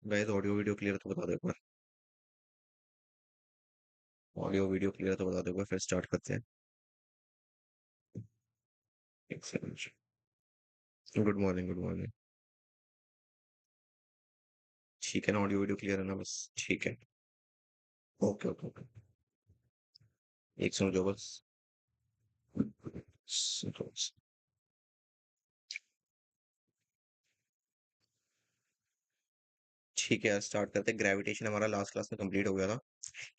Guys audio video clear तो बता दो एक बार। ऑडियो वीडियो क्लियर तो बता दो एक बार, फिर स्टार्ट करते हैं। एक second. Good morning, good morning. ठीक है ना, ऑडियो वीडियो क्लियर है ना? बस ठीक है। Okay okay okay. एक सुन जो बस। ठीक है यार, स्टार्ट करते हैं। ग्रेविटेशन हमारा लास्ट क्लास में कंप्लीट हो गया था।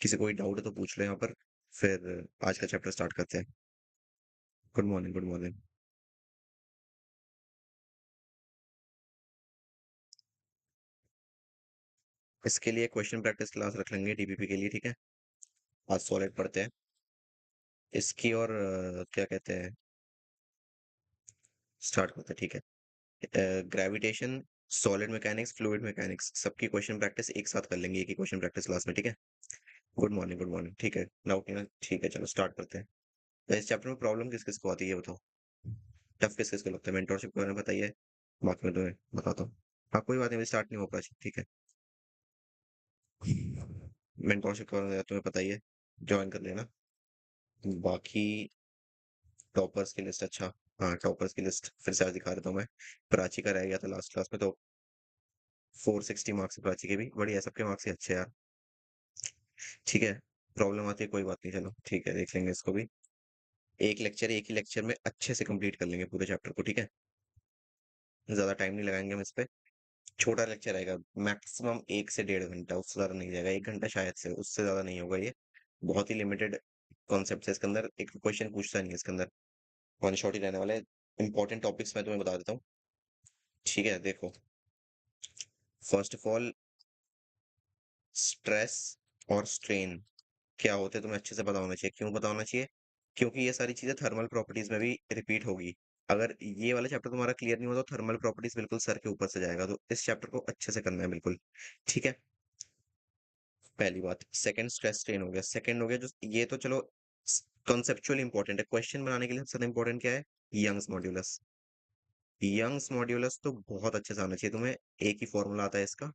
किसी को कोई डाउट है तो पूछ लो यहाँ पर। फिर आज का चैप्टर स्टार्ट करते हैं। Good morning, good morning. इसके लिए क्वेश्चन प्रैक्टिस क्लास रख लेंगे डीबीपी के लिए, ठीक है। आज सॉलिड पढ़ते हैं इसकी, और क्या कहते हैं, स्टार्ट करते हैं, ठीक है। Gravitation, solid mechanics, fluid mechanics, सबकी क्वेश्चन प्रैक्टिस एक साथ कर लेंगे एक ही क्वेश्चन प्रैक्टिस क्लास में, ठीक है। Good morning, good morning. ठीक है, डाउट नहीं ना? ठीक है, चलो स्टार्ट करते हैं। तो इस चैप्टर में प्रॉब्लम किस किस को आती है ये बताओ। टफ किस किस को लगता है? मेंटरशिप के बारे में बताइए, बाकी मैं तुम्हें बताता हूँ। हाँ कोई बात नहीं, स्टार्ट नहीं हो पा, ठीक है। मेंटरशिप के बारे में तुम्हें पता ही है, ज्वाइन कर लेना। बाकी टॉपर्स की लिस्ट, अच्छा हाँ, टॉपर्स की लिस्ट फिर से आज दिखा देता हूँ मैं। प्राची का रह गया था लास्ट क्लास में, तो 460 मार्क्स प्राची के भी बढ़िया, सबके मार्क्स ही अच्छे हैं यार। ठीक है, प्रॉब्लम आती है कोई बात नहीं, चलो ठीक है, देख लेंगे इसको भी। एक ही लेक्चर में अच्छे से कंप्लीट कर लेंगे पूरे चैप्टर को, ठीक है। ज्यादा टाइम नहीं लगाएंगे हम इस पे। छोटा लेक्चर आएगा, मैक्सिमम 1 से 1.5 घंटा, उससे ज्यादा नहीं जाएगा। 1 घंटा शायद से, उससे ज्यादा नहीं होगा ये। बहुत ही लिमिटेड कॉन्सेप्ट है इसके अंदर, एक क्वेश्चन पूछता नहीं है इसके अंदर। वन शॉट ही रहने वाला है। इंपॉर्टेंट टॉपिक्स मैं तुम्हें बता देता हूँ, ठीक है। देखो, फर्स्ट ऑफ ऑल, स्ट्रेस और स्ट्रेन क्या होते हैं तुम्हें अच्छे से पता होना चाहिए। क्यों पता होना चाहिए? क्योंकि ये सारी चीजें थर्मल प्रॉपर्टीज में भी रिपीट होगी। अगर ये वाला चैप्टर तुम्हारा क्लियर नहीं हुआ तो थर्मल प्रॉपर्टीज बिल्कुल सर के ऊपर से जाएगा, तो इस चैप्टर को अच्छे से करना है बिल्कुल, ठीक है। पहली बात। सेकंड, स्ट्रेस स्ट्रेन हो गया। सेकंड हो गया जो, ये तो चलो कॉन्सेप्चुअल इंपॉर्टेंट है। क्वेश्चन बनाने के लिए सबसे इंपॉर्टेंट क्या है? Young's modulus. यंग्स मॉड्यूलस तो बहुत अच्छे से आना चाहिए तुम्हें। एक ही फॉर्मूला आता है इसका,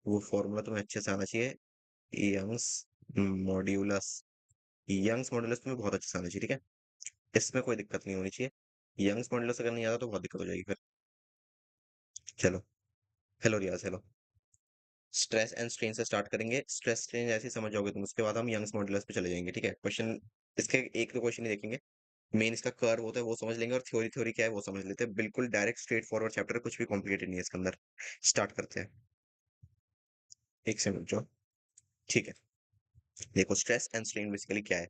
वो फॉर्मूला तुम्हें अच्छे से आना चाहिए। Young's modulus. यंग्स मॉड्यूलस तुम्हें बहुत अच्छे से आना चाहिए, ठीक है। इसमें कोई दिक्कत नहीं होनी चाहिए। यंग्स मॉड्यूलस अगर नहीं आता तो बहुत दिक्कत हो जाएगी फिर। चलो, hello Riyaz, hello. Stress and strain से स्टार्ट करेंगे। स्ट्रेस स्ट्रेन जैसे ही समझ जाओगे तुम, उसके बाद हम यंग्स मॉड्यूलस पे चले जाएंगे, ठीक है। क्वेश्चन इसके एक दो क्वेश्चन ही देखेंगे। मेन इसका कर्व होता है वो समझ लेंगे, और थ्योरी थ्योरी क्या है वो समझ लेते हैं। बिल्कुल डायरेक्ट स्ट्रेट फॉरवर्ड चैप्टर है, कुछ भी कॉम्प्लिकेटेड नहीं है इसके अंदर। स्टार्ट करते हैं, एक से रुक जाओ, ठीक है। देखो, स्ट्रेस एंड स्ट्रेन बेसिकली क्या है,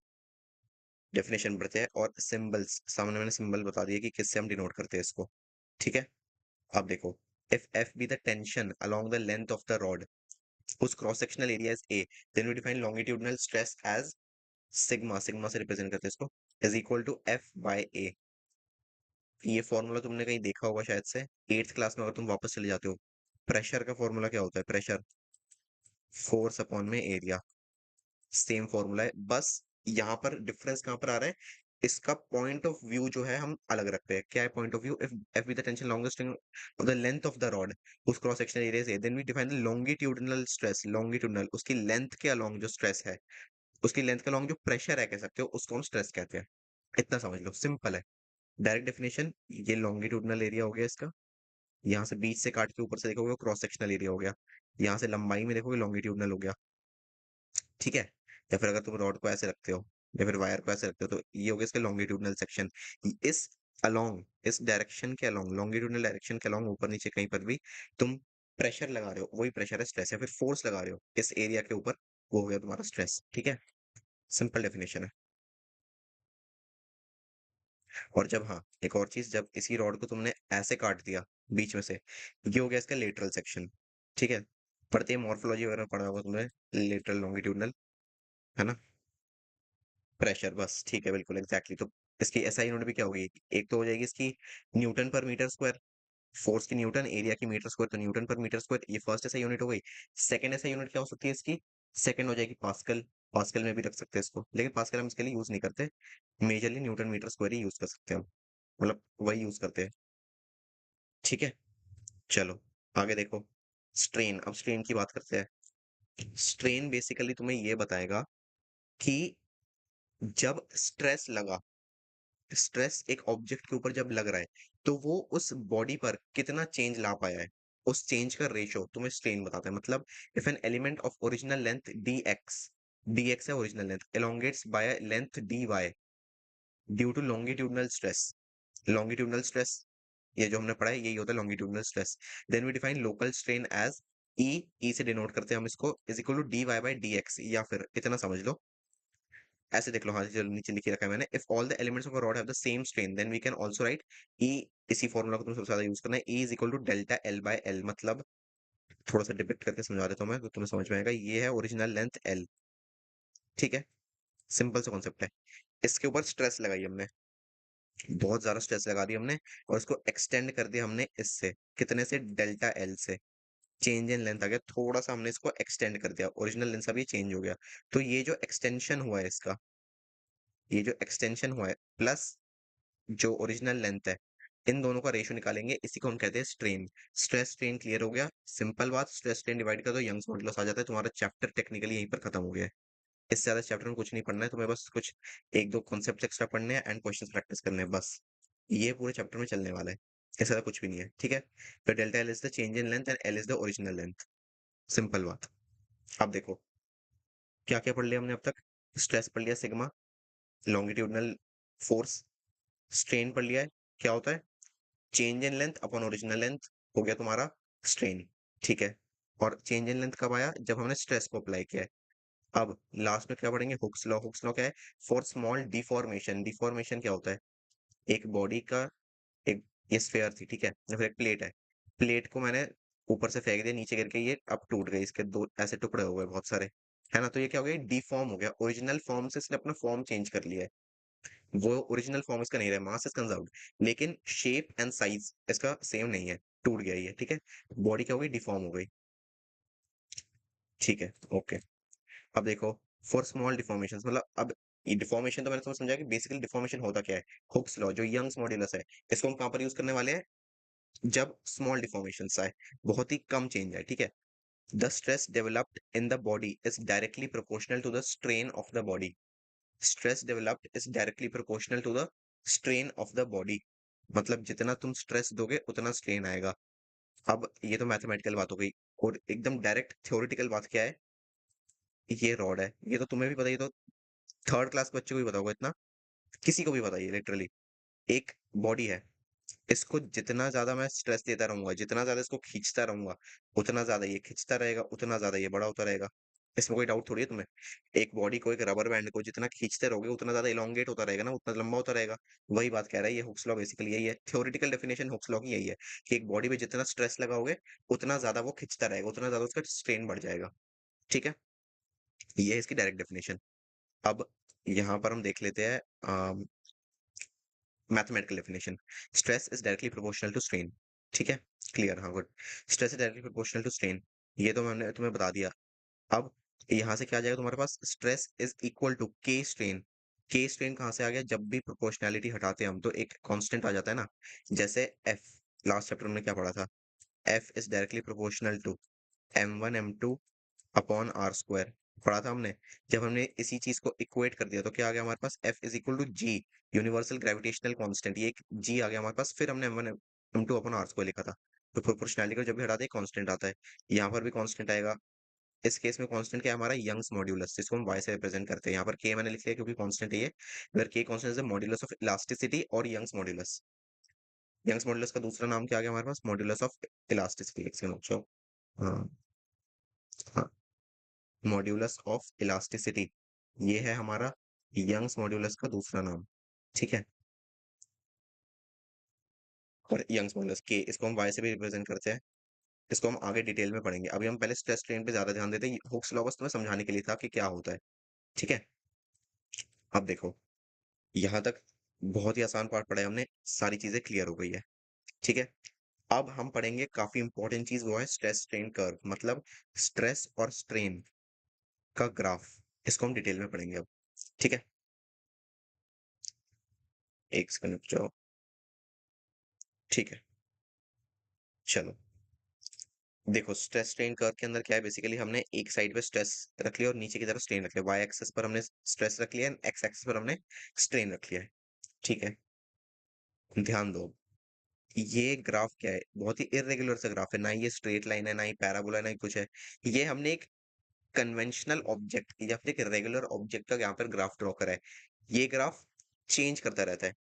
डेफिनेशन पढ़ते हैं। और सिंबल्स सामने मैंने सिंबल बता दिए कि किससे हम डिनोट करते हैं इसको, ठीक है। अब देखो, if F be the tension along the length of the rod, whose cross sectional area is A, then we define longitudinal stress as sigma, sigma से रिप्रेजेंट करते हैं इसको, is equal to F by A. ये formula तुमने कहीं देखा होगा शायद से, एट्थ क्लास में अगर तुम वापस चले जाते हो। प्रेशर का फॉर्मूला क्या होता है? प्रेशर फोर्स अपॉन में एरिया। सेम फॉर्मूला है, बस यहाँ पर डिफरेंस कहाँ पर आ रहा है? इसका पॉइंट ऑफ व्यू जो है हम अलग रखते हैं। क्या है point of view? If F be the tension longest of the length of the rod, उस क्रॉस सेक्शनल एरिया से, then we define the longitudinal stress. Longitudinal उसकी लेंथ के अलोंग जो स्ट्रेस है, उसकी लेंथ के अलोंग जो प्रेशर है कह सकते हो, उसको हम स्ट्रेस कहते हैं। इतना समझ लो, सिंपल है। डायरेक्ट डेफिनेशन, ये लॉन्गिट्यूडिनल एरिया हो गया इसका। यहाँ से बीच से काट के ऊपर से देखोगे क्रॉस सेक्शनल एरिया हो गया। यहाँ से लंबाई में देखोगे लॉन्गिट्यूडिनल हो गया, ठीक है। या फिर अगर तुम रॉड को ऐसे रखते हो, या फिर वायर को ऐसे रखते हो, तो ये हो गया इसका लॉन्गिट्यूडिनल सेक्शन। इस अलोंग, इस डायरेक्शन के अलोंग, लॉन्गिट्यूडिनल डायरेक्शन के अलोंग, ऊपर नीचे कहीं पर भी तुम प्रेशर लगा रहे हो, वही प्रेशर है स्ट्रेस, या फिर फोर्स लगा रहे हो इस एरिया के ऊपर, वो हो गया तुम्हारा स्ट्रेस, ठीक है। सिंपल डेफिनेशन है। और जब, हाँ एक और चीज, जब इसी रॉड को तुमने ऐसे काट दिया बीच में से, ये हो गया इसका लेटरल सेक्शन, ठीक है। पढ़ते हैं मॉर्फोलॉजी वगैरह में पढ़ा होगा तुमने, लेटरल लॉन्गिट्यूडनल, है ना। प्रेशर, बस ठीक है, बिल्कुल एग्जैक्टली। तो इसकी एसआई यूनिट भी क्या होगी? एक तो हो जाएगी इसकी न्यूटन पर मीटर स्क्वायर, फोर्स की न्यूटन, एरिया की मीटर स्क्वायर, तो न्यूटन पर मीटर स्क्वायर, ये फर्स्ट एसआई यूनिट हो गई। सेकंड एसआई यूनिट क्या हो सकती है इसकी? सेकंड हो जाएगी पास्कल। पास्कल में भी रख सकते हैं इसको, लेकिन पास्कल हम इसके लिए यूज नहीं करते। मेजरली न्यूटन मीटर स्क्वायर ही यूज कर सकते हैं हम, मतलब वही यूज करते हैं, ठीक है। चलो आगे देखो, स्ट्रेन, अब स्ट्रेन की बात करते हैं। स्ट्रेन बेसिकली तुम्हें ये बताएगा कि जब स्ट्रेस लगा, स्ट्रेस एक ऑब्जेक्ट के ऊपर जब लग रहा है, तो वो उस बॉडी पर कितना चेंज ला पाया है, उस चेंज का रेशो तुम्हें स्ट्रेन बताता है। मतलब if an element of original length D X है original length, elongates by length D Y due to longitudinal stress, longitudinal stress ये जो हमने पढ़ा है यही होता है longitudinal stress. Then we define local strain as E से डिनोट करते हैं हम इसको, is equal to D Y by D X, या फिर इतना समझ लो, ऐसे देख लो, हाँ चलो नीचे लिखे रखा है मैंने, if all the elements of a rod have the same strain then we can also write E, इसी फॉर्मूला को तुम सबसे ज्यादा यूज करना है, E is equal to delta L by L. मतलब थोड़ा सा डिपिक्ट करके समझा देता हूँ मैं तो तुम्हें समझ में आएगा। ये है ओरिजिनल लेंथ एल, ठीक है, सिंपल सा कॉन्सेप्ट है। इसके ऊपर स्ट्रेस लगाई हमने, बहुत ज्यादा स्ट्रेस लगा दी हमने, और इसको एक्सटेंड कर दिया हमने इससे, कितने से, डेल्टा एल से, चेंज इन लेंथ आ गया, थोड़ा सा हमने इसको एक्सटेंड कर दिया, ओरिजिनल लेंथ अभी चेंज हो गया। तो ये जो एक्सटेंशन हुआ है इसका, ये जो एक्सटेंशन हुआ है प्लस जो ओरिजिनल लेंथ है, इन दोनों का रेशियो निकालेंगे, इसी को हम कहते हैं स्ट्रेन। स्ट्रेस स्ट्रेन क्लियर हो गया, सिंपल बात, स्ट्रेस स्ट्रेन डिवाइड कर दो, यंग्स मॉडुलस आ जाता है, तुम्हारा चैप्टर टेक्निकली यहीं पर खत्म हो गया है। इससे ज्यादा चैप्टर में कुछ नहीं पढ़ना है तुम्हें, बस कुछ एक दो कॉन्सेप्ट एक्स्ट्रा पढ़ने हैं एंड क्वेश्चन प्रैक्टिस करने हैं बस, ये पूरे चैप्टर में चलने वाला है, इससे ज्यादा कुछ भी नहीं है, ठीक है। तो delta L is the change in length and L is the original length, simple बात। अब देखो क्या क्या पढ़ लिया हमने अब तक, स्ट्रेस पढ़ लिया सिग्मा, लॉन्गिट्यूडनल फोर्स, स्ट्रेन पढ़ लिया है, क्या होता है, change in length upon original length, हो गया तुम्हारा स्ट्रेन, ठीक है। और चेंज इन लेंथ कब आया, जब हमने स्ट्रेस को अप्लाई किया है। अब लास्ट में क्या पढ़ेंगे, हुक्स लॉ। हुक्स लॉ क्या है, फॉर स्मॉल डिफॉर्मेशन, डिफॉर्मेशन क्या होता है, एक बॉडी का, एक ये स्फेयर थी, ठीक है, या फिर एक प्लेट है, प्लेट को मैंने ऊपर से फेंक दिया, नीचे गिर के ये अब टूट गई, इसके दो ऐसे टुकड़े हो गए बहुत सारे, है ना, तो ये क्या हो गया, डिफॉर्म हो गया, ओरिजिनल फॉर्म से इसने अपना फॉर्म चेंज कर लिया है, वो ओरिजिनल फॉर्म इसका नहीं रहा, मास इज कंजर्व्ड, लेकिन शेप एंड साइज इसका सेम नहीं है, टूट गया ये, ठीक है, बॉडी क्या हो गई, डिफॉर्म हो गई, ठीक है, ओके। अब देखो, फॉर स्मॉल डिफॉर्मेशन, मतलब अब ये डिफॉर्मेशन तो मैंने तुम्हें समझा कि बेसिकली डिफॉर्मेशन होता क्या है, हुक्स लॉ जो यंग्स मॉड्यूलस है, इसको हम कहाँ पर यूज करने वाले हैं, जब स्मॉल डिफॉर्मेशन आए, बहुत ही कम चेंज है, ठीक है। The stress developed in the body is directly proportional to the strain of the body, stress developed is directly proportional to the strain of the body, मतलब जितना तुम स्ट्रेस दोगे उतना स्ट्रेन आएगा। अब ये तो मैथमेटिकल बात हो गई, और एकदम डायरेक्ट थ्योरेटिकल बात क्या है, ये रॉड है, ये तो तुम्हें भी पता है, ये तो थर्ड क्लास के बच्चे को भी पता होगा इतना, किसी को भी पता है लिटरली, एक बॉडी है, इसको जितना ज्यादा मैं स्ट्रेस देता रहूंगा, जितना ज्यादा इसको खींचता रहूंगा, उतना ज्यादा ये खींचता रहेगा, उतना ज्यादा ये बड़ा होता रहेगा, इसमें कोई डाउट थोड़ी है तुम्हें। एक बॉडी को, एक रबर बैंड को जितना खींचते रहोगे उतना ज्यादा इलोंगेट होता रहेगा ना, उतना लंबा होता रहेगा, वही बात कह रहा है ये हुक्स लॉ, बेसिकली यही है, थ्योरेटिकल डेफिनेशन हुक्स लॉ की यही है, कि एक बॉडी में जितना स्ट्रेस लगाओगे उतना ज्यादा वो खिंचता रहेगा, उतना ज्यादा उसका स्ट्रेन बढ़ जाएगा, ठीक है, ये है इसकी डायरेक्ट डेफिनेशन। अब यहाँ पर हम देख लेते हैं mathematical definition, stress is directly proportional to strain, ठीक है, क्लियर, हाँ good, stress is directly proportional to strain, ये तो मैंने तुम्हें बता दिया। अब यहाँ से क्या आ जाएगा तुम्हारे पास, स्ट्रेस इज इक्वल टू के स्ट्रेन, के स्ट्रेन कहाँ से आ गया, जब भी प्रोपोर्शनैलिटी हटाते हैं हम तो एक कांस्टेंट आ जाता है ना, जैसे एफ, लास्ट चैप्टर में क्या पढ़ा था, F is directly proportional to m1 m2 upon R square, पढ़ा था हमने। जब हमने इसी चीज को इक्वेट कर दिया तो क्या आ गया हमारे पास, F is equal to G, universal gravitational constant, ये एक जी आ गया हमारे पास, फिर हमने m1 m2 upon R square लिखा था। तो प्रोपोर्शनैलिटी को जब भी हटाते हैं कांस्टेंट आता है, यहाँ पर भी कांस्टेंट आएगा, इस केस में कांस्टेंट क्या है हमारा, यंग्स मॉड्यूलस, जिसको हम y से रिप्रेजेंट करते हैं, यहाँ पर k मैंने लिख लिया क्योंकि कांस्टेंट है ये, अगर k constant is the modulus of elasticity, और यंग्स मॉड्यूलस का दूसरा नाम क्या आ गया हमारे पास, मॉड्यूलस ऑफ इलास्टिसिटी, एक सेकंड रुक जाओ, हाँ हाँ, मॉड्यूलस ऑफ इलास्टिसिटी, ये है हमारा यंग्स मॉड्यूलस का दूसरा नाम, ठीक है, और यंग्स मॉड्यूलस के, इसको हम y से भी रिप्रेजेंट करते हैं, इसको हम आगे डिटेल में पढ़ेंगे, अभी हम पहले स्ट्रेस स्ट्रेन पे ज्यादा ध्यान देते हैं, हुक्स लॉ बस तुम्हें समझाने के लिए था कि क्या होता है, ठीक है। अब देखो, यहाँ तक बहुत ही आसान पार्ट पढ़ा है हमने, सारी चीजें क्लियर हो गई है, ठीक है। अब हम पढ़ेंगे काफी इंपॉर्टेंट चीज, वो है स्ट्रेस स्ट्रेन कर्व, मतलब स्ट्रेस और स्ट्रेन का ग्राफ, इसको हम डिटेल में पढ़ेंगे अब, ठीक है, एक सेकंड रुक जाओ, ठीक है, चलो। देखो स्ट्रेस स्ट्रेन कर्व के अंदर क्या है, बेसिकली हमने एक साइड पे स्ट्रेस रख लिया और नीचे की तरफ स्ट्रेन रख लिया, वाई एक्सिस पर हमने स्ट्रेस रख लिया, एक्स एक्सिस पर हमने स्ट्रेन रख लिया है। ठीक है, ध्यान दो, ये ग्राफ क्या है, बहुत ही इरेगुलर सा ग्राफ है, ना ये स्ट्रेट लाइन है, ना ही पैराबोला, ना ही कुछ है। ये हमने एक कन्वेंशनल ऑब्जेक्ट या फिर एक रेगुलर ऑब्जेक्ट का यहाँ पर ग्राफ ड्रॉ करा है। ये ग्राफ चेंज करता रहता है।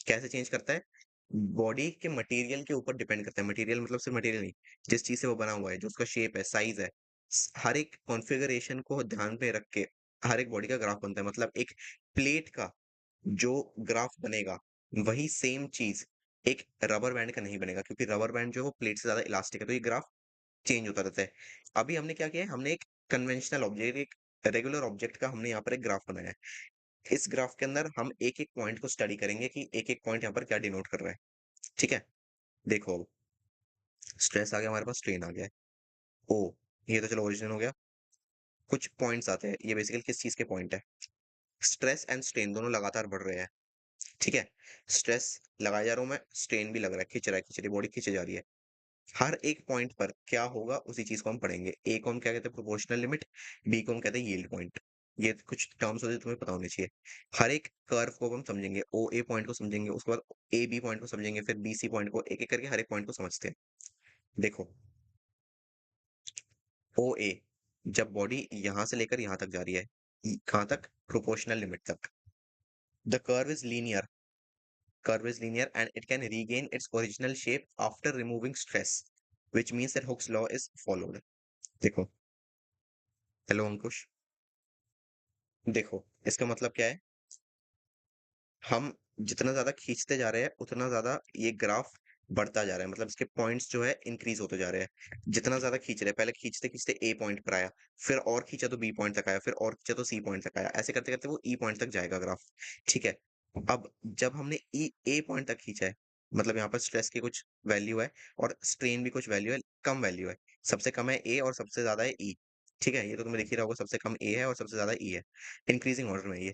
कैसे चेंज करता है? बॉडी के मटेरियल के ऊपर डिपेंड करता है। मटेरियल मतलब सिर्फ मटेरियल नहीं, जिस चीज से वो बना हुआ है, जो उसका शेप है, साइज है, हर एक कॉन्फ़िगरेशन को ध्यान में रख के हर एक बॉडी का ग्राफ बनता है। मतलब एक प्लेट का जो ग्राफ बनेगा, वही सेम चीज एक रबर बैंड का नहीं बनेगा, क्योंकि रबर बैंड जो है वो प्लेट से ज्यादा इलास्टिक है, तो ये ग्राफ चेंज होता रहता है। अभी हमने क्या किया है, हमने एक कन्वेंशनल ऑब्जेक्ट, एक रेगुलर ऑब्जेक्ट का हमने यहाँ पर एक ग्राफ बनाया है। इस ग्राफ के अंदर हम एक एक पॉइंट को स्टडी करेंगे कि एक एक पॉइंट यहाँ पर क्या डिनोट कर रहा है। ठीक है, देखो, स्ट्रेस आ गया हमारे पास, स्ट्रेन आ गया है, ओ, ये तो चलो ओरिजिन हो गया। कुछ पॉइंट्स आते हैं, ये बेसिकली किस चीज के पॉइंट है? स्ट्रेस एंड स्ट्रेन दोनों लगातार बढ़ रहे हैं। ठीक है, स्ट्रेस लगाया जा रहा हूं मैं, स्ट्रेन भी लग रहा है, खिंच रहा है, खिंच रही बॉडी खिंचे जा रही है। हर एक पॉइंट पर क्या होगा उसी चीज को हम पढ़ेंगे। ए को हम क्या कहते हैं? Proportional limit. बी को हम कहते हैं यील्ड पॉइंट। ये कुछ टर्म्स होते हैं, तुम्हें पता होने चाहिए। हर एक कर्व को हम समझेंगे, ओ ए पॉइंट को समझेंगे, उसके बाद ए बी पॉइंट को समझेंगे, फिर बी सी पॉइंट को, एक एक करके हर एक पॉइंट को समझते हैं। देखो, ओ ए, जब बॉडी यहां से लेकर यहां तक जा रही है, कहां तक? प्रोपोर्शनल लिमिट तक। The curve is linear, curve is linear and it can regain its original shape after removing stress, which means that Hooke's law is followed. देखो, हेलो अंकुश, देखो इसका मतलब क्या है? हम जितना ज्यादा खींचते जा रहे हैं उतना ज्यादा ये ग्राफ बढ़ता जा रहा है, मतलब इसके पॉइंट्स जो है इंक्रीज होते जा रहे हैं। जितना ज्यादा खींच रहे हैं, पहले खींचते खींचते ए पॉइंट पर आया, फिर और खींचा तो बी पॉइंट तक आया, फिर और खींचा तो सी पॉइंट तक आया, ऐसे करते करते वो ई पॉइंट तक जाएगा ग्राफ। ठीक है, अब जब हमने ई ए पॉइंट तक खींचा है, मतलब यहाँ पर स्ट्रेस की कुछ वैल्यू है और स्ट्रेन भी कुछ वैल्यू है, कम वैल्यू है। सबसे कम है ए और सबसे ज्यादा है ई। ठीक है, ये तो तुम्हें दिख ही रहा होगा, सबसे कम ए है और सबसे ज्यादा ई है। इंक्रीजिंग ऑर्डर में ये।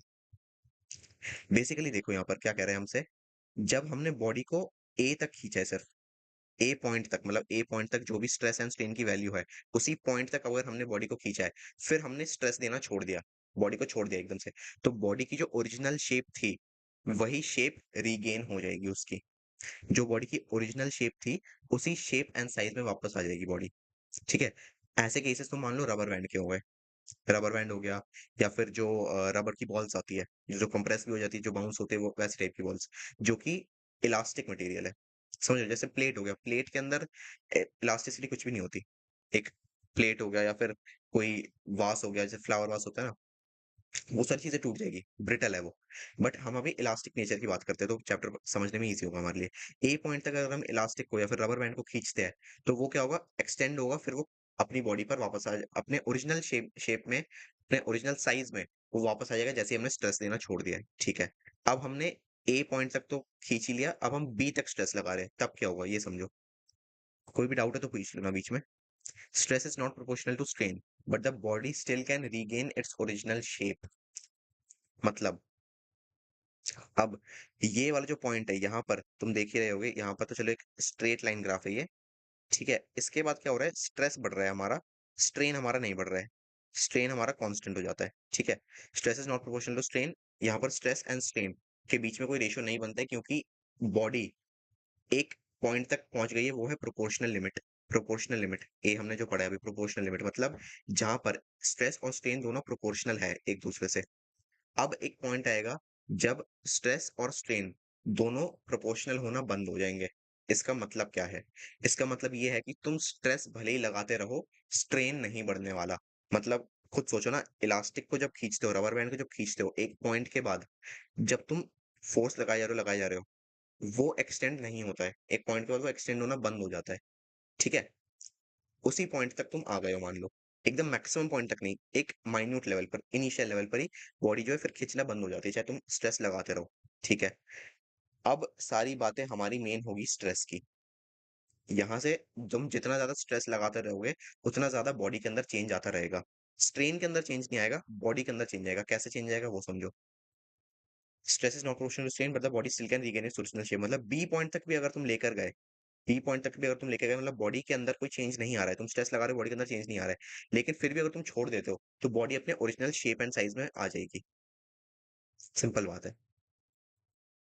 बेसिकली देखो यहाँ पर क्या कह रहे हैं हमसे, जब हमने बॉडी को ए तक खींचा है, सिर्फ ए पॉइंट तक, मतलब ए पॉइंट तक जो भी स्ट्रेस एंड स्ट्रेन की वैल्यू है, उसी पॉइंट तक अगर हमने बॉडी को खींचा है, फिर हमने स्ट्रेस देना छोड़ दिया, बॉडी को छोड़ दिया एकदम से, तो बॉडी की जो ओरिजिनल शेप थी, वही शेप रीगेन हो जाएगी उसकी। जो बॉडी की ओरिजिनल शेप थी, उसी शेप एंड साइज में वापस आ जाएगी बॉडी। ठीक है, ऐसे केसेस तो मान लो रबर बैंड के हो गए, रबर बैंड हो गया, या फिर जो रबर की बॉल्स आती है, जो कंप्रेस भी हो जाती है, जो बाउंस होते हैं, वो वैसी टाइप की बॉल्स, जो कि इलास्टिक मटेरियल है। समझ लो, जैसे प्लेट हो गया, प्लेट के अंदर इलास्टिसिटी कुछ भी नहीं होती। एक प्लेट हो गया या फिर कोई वास हो गया, जैसे फ्लावर वास होता है ना, वो सारी चीजें टूट जाएगी, ब्रिटल है वो। बट हम अभी इलास्टिक नेचर की बात करते हैं, तो चैप्टर समझने में इजी होगा हमारे लिए। ए पॉइंट तक अगर हम इलास्टिक को या फिर रबर बैंड को खींचते हैं, तो वो क्या होगा? एक्सटेंड होगा, फिर वो अपनी बॉडी पर वापस अपने ओरिजिनल शेप में, अपने ओरिजिनल साइज में वो वापस आ जाएगा, जैसे हमने स्ट्रेस देना छोड़ दिया है। ठीक है, अब हमने ए पॉइंट तक तो खींच ही लिया, अब हम बी तक स्ट्रेस लगा रहे हैं, तब क्या होगा ये समझो। कोई भी डाउट है तो पूछ लेना बीच में। Stress is not proportional to strain, but the body still can regain its original shape. मतलब, अब ये वाला जो पॉइंट है यहाँ पर तुम देख ही रहे होगे, यहाँ पर तो चलो एक स्ट्रेट लाइन ग्राफ है ये। ठीक है, इसके बाद क्या हो रहा है? स्ट्रेस बढ़ रहा है हमारा, स्ट्रेन हमारा नहीं बढ़ रहा है। स्ट्रेन हमारा कांस्टेंट हो जाता है। ठीक है, stress is not proportional to strain, यहाँ पर स्ट्रेस एंड स्ट्रेन के बीच में कोई रेशियो नहीं बनता है, क्योंकि बॉडी एक पॉइंट तक पहुंच गई है, वो है प्रोपोर्शनल लिमिट। प्रोपोर्शनल लिमिट ए हमने जो पढ़ा है अभी, प्रोपोर्शनल लिमिट मतलब जहां पर स्ट्रेस और स्ट्रेन दोनों प्रोपोर्शनल है एक दूसरे से। अब एक पॉइंट आएगा जब स्ट्रेस और स्ट्रेन दोनों प्रोपोर्शनल होना बंद हो जाएंगे। इसका मतलब क्या है? इसका मतलब ये है कि तुम स्ट्रेस भले ही लगाते रहो, स्ट्रेन नहीं बढ़ने वाला। मतलब खुद सोचो ना, इलास्टिक को जब खींचते हो, रबर बैंड को जब खींचते हो, एक पॉइंट के बाद जब तुम फोर्स लगाए जा रहे हो, वो एक्सटेंड नहीं होता है, एक पॉइंट के बाद वो एक्सटेंड होना बंद हो जाता है। ठीक है, उसी पॉइंट तक तुम आ गए हो मान लो, एकदम मैक्सिमम पॉइंट तक नहीं, एक माइन्यूट लेवल पर, इनिशियल लेवल पर ही बॉडी जो है फिर खींचना बंद हो जाती है, चाहे तुम स्ट्रेस लगाते रहो। ठीक है, अब सारी बातें हमारी मेन होगी स्ट्रेस की। यहाँ से तुम जितना ज्यादा स्ट्रेस लगाते रहोगे, उतना ज्यादा बॉडी के अंदर चेंज आता रहेगा। स्ट्रेन के अंदर चेंज नहीं आएगा, बॉडी के अंदर चेंज आएगा। कैसे चेंज आएगा वो समझो। Stress is not proportional to strain, but the body still can regain its original shape. मतलब बी पॉइंट तक भी अगर तुम लेकर गए, बी पॉइंट तक भी अगर तुम लेके गए मतलब बॉडी के अंदर कोई चेंज नहीं आ रहा है, तुम स्ट्रेस लगा रहे हो बॉडी के अंदर चेंज नहीं आ रहा है, लेकिन फिर भी अगर तुम छोड़ देते हो तो बॉडी अपने ओरिजिनल शेप एंड साइज में आ जाएगी। सिंपल बात है।